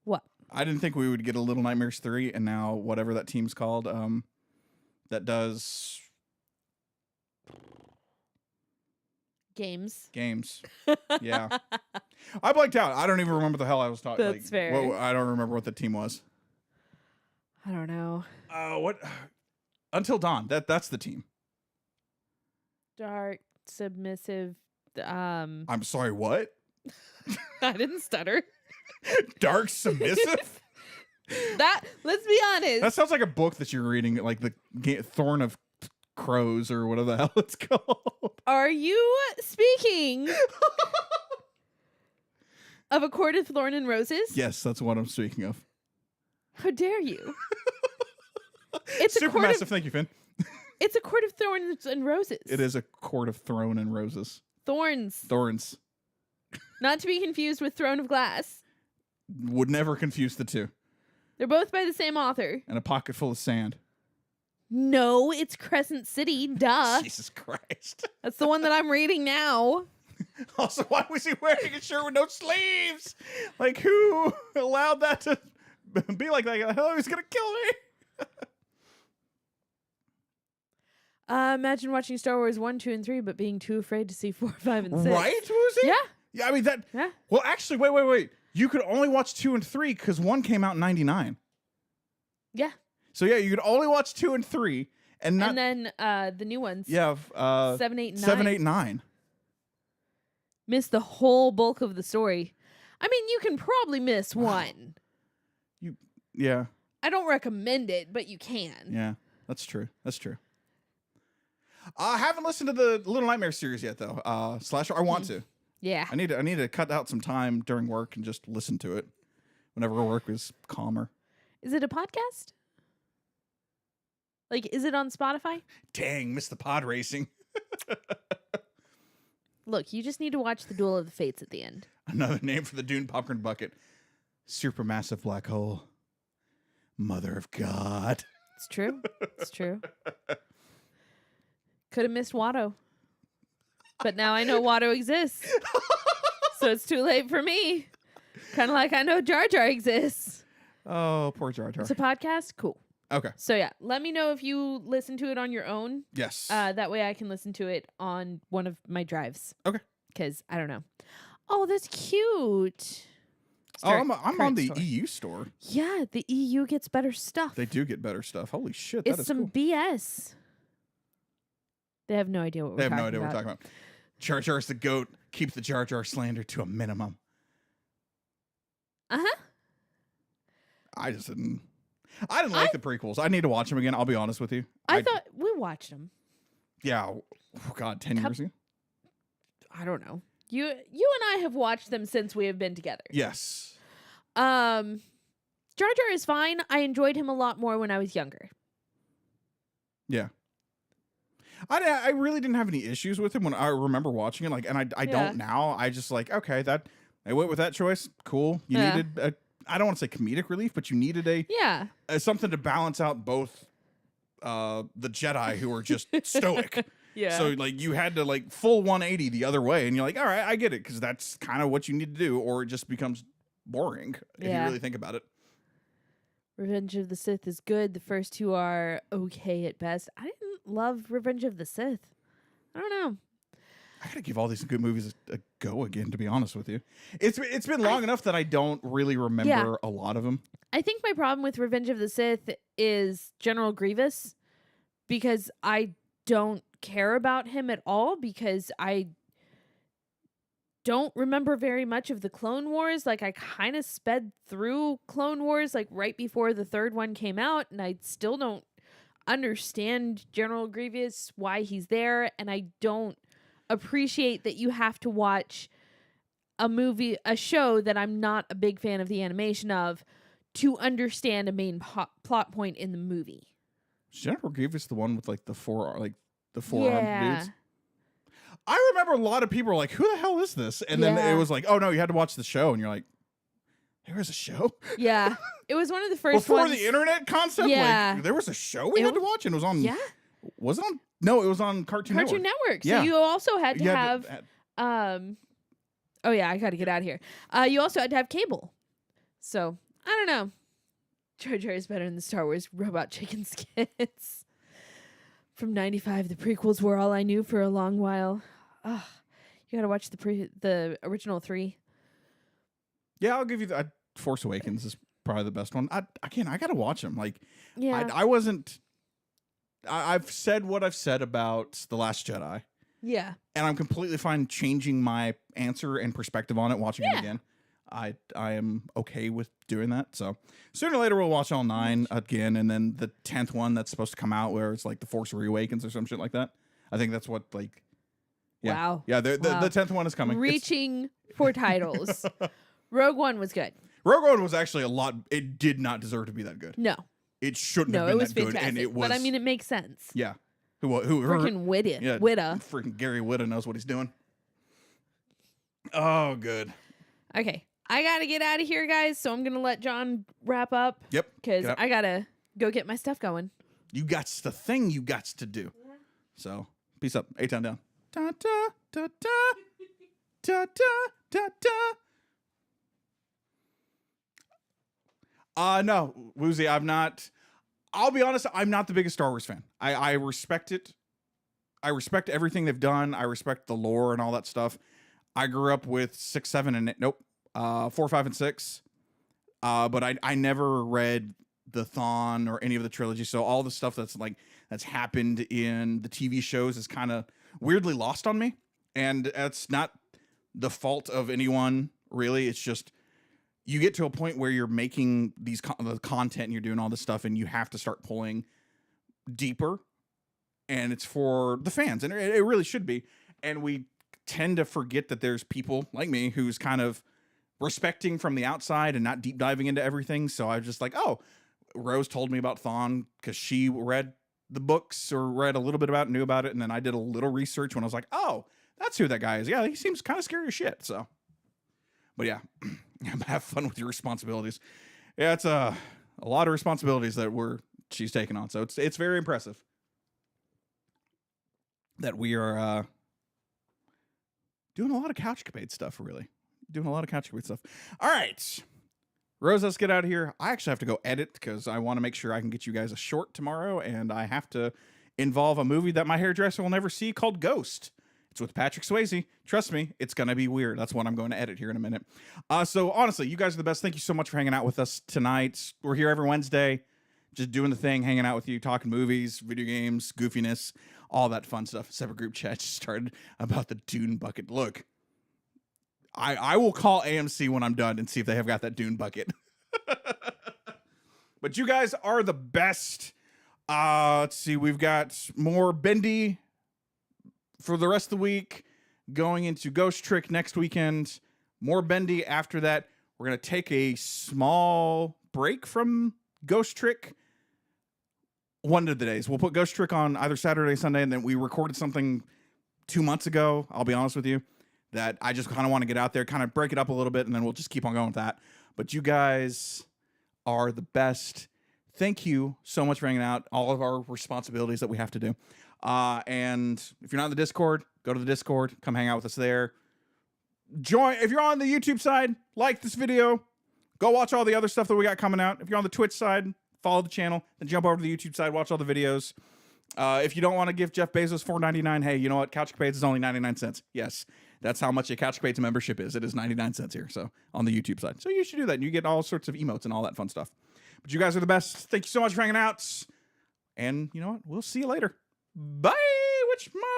Speaker 2: What?
Speaker 1: I didn't think we would get a Little Nightmares 3, and now whatever that team's called, that does
Speaker 2: Games.
Speaker 1: Yeah. I blanked out. I don't even remember the hell I was talking.
Speaker 2: That's fair.
Speaker 1: I don't remember what the team was.
Speaker 2: I don't know.
Speaker 1: What? Until Dawn. That's the team.
Speaker 2: Dark, submissive.
Speaker 1: I'm sorry, what?
Speaker 2: I didn't stutter.
Speaker 1: Dark submissive?
Speaker 2: Let's be honest.
Speaker 1: That sounds like a book that you're reading, like the Thorn of Crows or whatever the hell it's called.
Speaker 2: Are you speaking of A Court of Thorn and Roses?
Speaker 1: Yes, that's what I'm speaking of.
Speaker 2: How dare you? It's
Speaker 1: Supermassive. Thank you, Finn.
Speaker 2: It's A Court of Thorns and Roses.
Speaker 1: It is a court of throne and roses.
Speaker 2: Thorns. Not to be confused with Throne of Glass.
Speaker 1: Would never confuse the two.
Speaker 2: They're both by the same author.
Speaker 1: And a pocket full of sand.
Speaker 2: No, it's Crescent City. Duh.
Speaker 1: Jesus Christ.
Speaker 2: That's the one that I'm reading now.
Speaker 1: Also, why was he wearing a shirt with no sleeves? Like, who allowed that to be like that? Oh, he's going to kill me.
Speaker 2: Imagine watching Star Wars 1, 2, and 3, but being too afraid to see 4, 5, and 6.
Speaker 1: Right, Woozy?
Speaker 2: Yeah.
Speaker 1: Yeah, I mean, that.
Speaker 2: Yeah.
Speaker 1: Well, actually, wait. You could only watch 2 and 3 because 1 came out in 99.
Speaker 2: Yeah.
Speaker 1: So, yeah, you could only watch 2 and 3. And
Speaker 2: then the new ones.
Speaker 1: Yeah.
Speaker 2: 7, 8, and 9.
Speaker 1: 7, 8, 9.
Speaker 2: Miss the whole bulk of the story. I mean, you can probably miss one.
Speaker 1: Yeah.
Speaker 2: I don't recommend it, but you can.
Speaker 1: Yeah, that's true. I haven't listened to the Little Nightmare series yet, though. Slasher, I want to.
Speaker 2: Yeah.
Speaker 1: I need to cut out some time during work and just listen to it whenever work is calmer.
Speaker 2: Is it a podcast? Like, is it on Spotify?
Speaker 1: Dang, missed the pod racing.
Speaker 2: Look, you just need to watch the Duel of the Fates at the end.
Speaker 1: Another name for the Dune popcorn bucket. Supermassive black hole. Mother of God.
Speaker 2: It's true. It's true. Could have missed Watto. But now I know Watto exists. So it's too late for me. Kind of like I know Jar Jar exists.
Speaker 1: Oh, poor Jar Jar.
Speaker 2: It's a podcast? Cool.
Speaker 1: Okay.
Speaker 2: So yeah, let me know if you listen to it on your own.
Speaker 1: Yes.
Speaker 2: That way I can listen to it on one of my drives.
Speaker 1: Okay.
Speaker 2: Because I don't know. Oh, that's cute.
Speaker 1: I'm on the
Speaker 2: store.
Speaker 1: EU store.
Speaker 2: Yeah, the EU gets better stuff.
Speaker 1: They do get better stuff. Holy shit,
Speaker 2: It's
Speaker 1: that is
Speaker 2: some
Speaker 1: cool.
Speaker 2: BS. They have no idea what we're talking about.
Speaker 1: They have no idea what we're talking about. Jar Jar's the goat. Keep the Jar Jar slander to a minimum.
Speaker 2: Uh-huh.
Speaker 1: I didn't like the prequels. I need to watch them again. I'll be honest with you.
Speaker 2: I thought we watched them.
Speaker 1: Yeah. Oh, God, 10 years ago?
Speaker 2: I don't know. You and I have watched them since we have been together.
Speaker 1: Yes.
Speaker 2: Jar Jar is fine. I enjoyed him a lot more when I was younger.
Speaker 1: Yeah. I really didn't have any issues with him when I remember watching it. Like, and I don't now. I just like, okay, that I went with that choice. Cool. You needed a, I don't want to say comedic relief, but you needed a something to balance out both the Jedi who are just stoic.
Speaker 2: Yeah.
Speaker 1: So like you had to like full 180 the other way, and you're like, all right, I get it, because that's kind of what you need to do, or it just becomes boring if you really think about it.
Speaker 2: Revenge of the Sith is good. The first two are okay at best. I didn't love Revenge of the Sith. I don't know.
Speaker 1: I gotta give all these good movies a go again, to be honest with you. It's been long enough that I don't really remember a lot of them.
Speaker 2: I think my problem with Revenge of the Sith is General Grievous, because I don't care about him at all, because I don't remember very much of the Clone Wars. Like, I kind of sped through Clone Wars like right before the third one came out, and I still don't understand General Grievous, why he's there, and I don't appreciate that you have to watch a show that I'm not a big fan of the animation of to understand a main plot point in the movie.
Speaker 1: Is General Grievous the one with like the four
Speaker 2: Yeah.
Speaker 1: armed dudes? I remember a lot of people were like, "Who the hell is this?" And then it was like, "Oh no, you had to watch the show," and you're like, "There was a show."
Speaker 2: Yeah, it was one of the first
Speaker 1: before
Speaker 2: ones.
Speaker 1: the internet concept.
Speaker 2: Yeah.
Speaker 1: Like, there was a show we had to watch, and it was on.
Speaker 2: Yeah,
Speaker 1: was it on? No, it was on Cartoon
Speaker 2: Network. So
Speaker 1: Yeah.
Speaker 2: you also had to have. Oh yeah, I got to get out of here. You also had to have cable. So I don't know. Jar Jar is better than the Star Wars robot chicken skits. From '95, the prequels were all I knew for a long while. Ugh, you gotta watch the original 3.
Speaker 1: Yeah, I'll give you that. Force Awakens is probably the best one. I gotta watch them. Like,
Speaker 2: Yeah,
Speaker 1: I wasn't. I've said what I've said about The Last Jedi,
Speaker 2: yeah.
Speaker 1: and I'm completely fine changing my answer and perspective on it, watching it again. I am okay with doing that. So sooner or later we'll watch all 9 again, and then the 10th one that's supposed to come out where it's like The Force Reawakens or some shit like that. I think that's what like. Yeah.
Speaker 2: Wow.
Speaker 1: Yeah, the 10th one is coming.
Speaker 2: Reaching for titles. Rogue One was good.
Speaker 1: Rogue One was actually a lot. It did not deserve to be that good.
Speaker 2: No.
Speaker 1: It shouldn't have
Speaker 2: No,
Speaker 1: been
Speaker 2: it was
Speaker 1: that good,
Speaker 2: fantastic.
Speaker 1: and it was.
Speaker 2: But I mean, it makes sense.
Speaker 1: Yeah. Who
Speaker 2: Freaking Witta.
Speaker 1: Yeah,
Speaker 2: Witta.
Speaker 1: freaking Gary Witta knows what he's doing. Oh, good.
Speaker 2: Okay. I got to get out of here, guys. So I'm going to let John wrap up.
Speaker 1: Yep.
Speaker 2: Because
Speaker 1: get up.
Speaker 2: I got to go get my stuff going.
Speaker 1: You got the thing you got to do. So, peace up. A-Town down. Da da da da. Da da da da. No, Woozy, I'll be honest, I'm not the biggest Star Wars fan. I respect it. I respect everything they've done. I respect the lore and all that stuff. I grew up with 6, 7, and 4, 5, and 6. But I never read the Thawne or any of the trilogy. So all the stuff that's happened in the TV shows is kind of weirdly lost on me. And that's not the fault of anyone, really. It's just you get to a point where you're making the content and you're doing all this stuff, and you have to start pulling deeper. And it's for the fans, and it really should be. And we tend to forget that there's people like me who's kind of respecting from the outside and not deep diving into everything. So I was just like, oh, Rose told me about Thawne because she read the books or read a little bit about it, knew about it. And then I did a little research when I was like, oh, that's who that guy is. Yeah, he seems kind of scary as shit. So, but yeah, have fun with your responsibilities. Yeah, it's a lot of responsibilities that she's taking on. So it's very impressive that we are doing a lot of CouchCapades stuff, really. Doing a lot of CouchCapades stuff. All right. Rose, let's get out of here. I actually have to go edit because I want to make sure I can get you guys a short tomorrow, and I have to involve a movie that my hairdresser will never see called Ghost. It's with Patrick Swayze. Trust me, it's going to be weird. That's what I'm going to edit here in a minute. So honestly, you guys are the best. Thank you so much for hanging out with us tonight. We're here every Wednesday, just doing the thing, hanging out with you, talking movies, video games, goofiness, all that fun stuff. Separate group chat just started about the Dune bucket. Look, I will call AMC when I'm done and see if they have got that Dune bucket. But you guys are the best. Let's see. We've got more Bendy for the rest of the week, going into Ghost Trick next weekend. More Bendy after that. We're going to take a small break from Ghost Trick. One of the days. We'll put Ghost Trick on either Saturday, Sunday, and then we recorded something 2 months ago, I'll be honest with you, that I just kind of want to get out there, kind of break it up a little bit, and then we'll just keep on going with that. But you guys are the best. Thank you so much for hanging out. All of our responsibilities that we have to do. And if you're not in the Discord, go to the Discord. Come hang out with us there. Join. If you're on the YouTube side, like this video. Go watch all the other stuff that we got coming out. If you're on the Twitch side, follow the channel. Then jump over to the YouTube side, watch all the videos. If you don't want to give Jeff Bezos $4.99, hey, you know what? CouchCapades is only 99 cents. Yes, that's how much a CouchCapades membership is. It is 99 cents here, so on the YouTube side. So you should do that, and you get all sorts of emotes and all that fun stuff. But you guys are the best. Thank you so much for hanging out. And you know what? We'll see you later. Bye, Witch Mouse.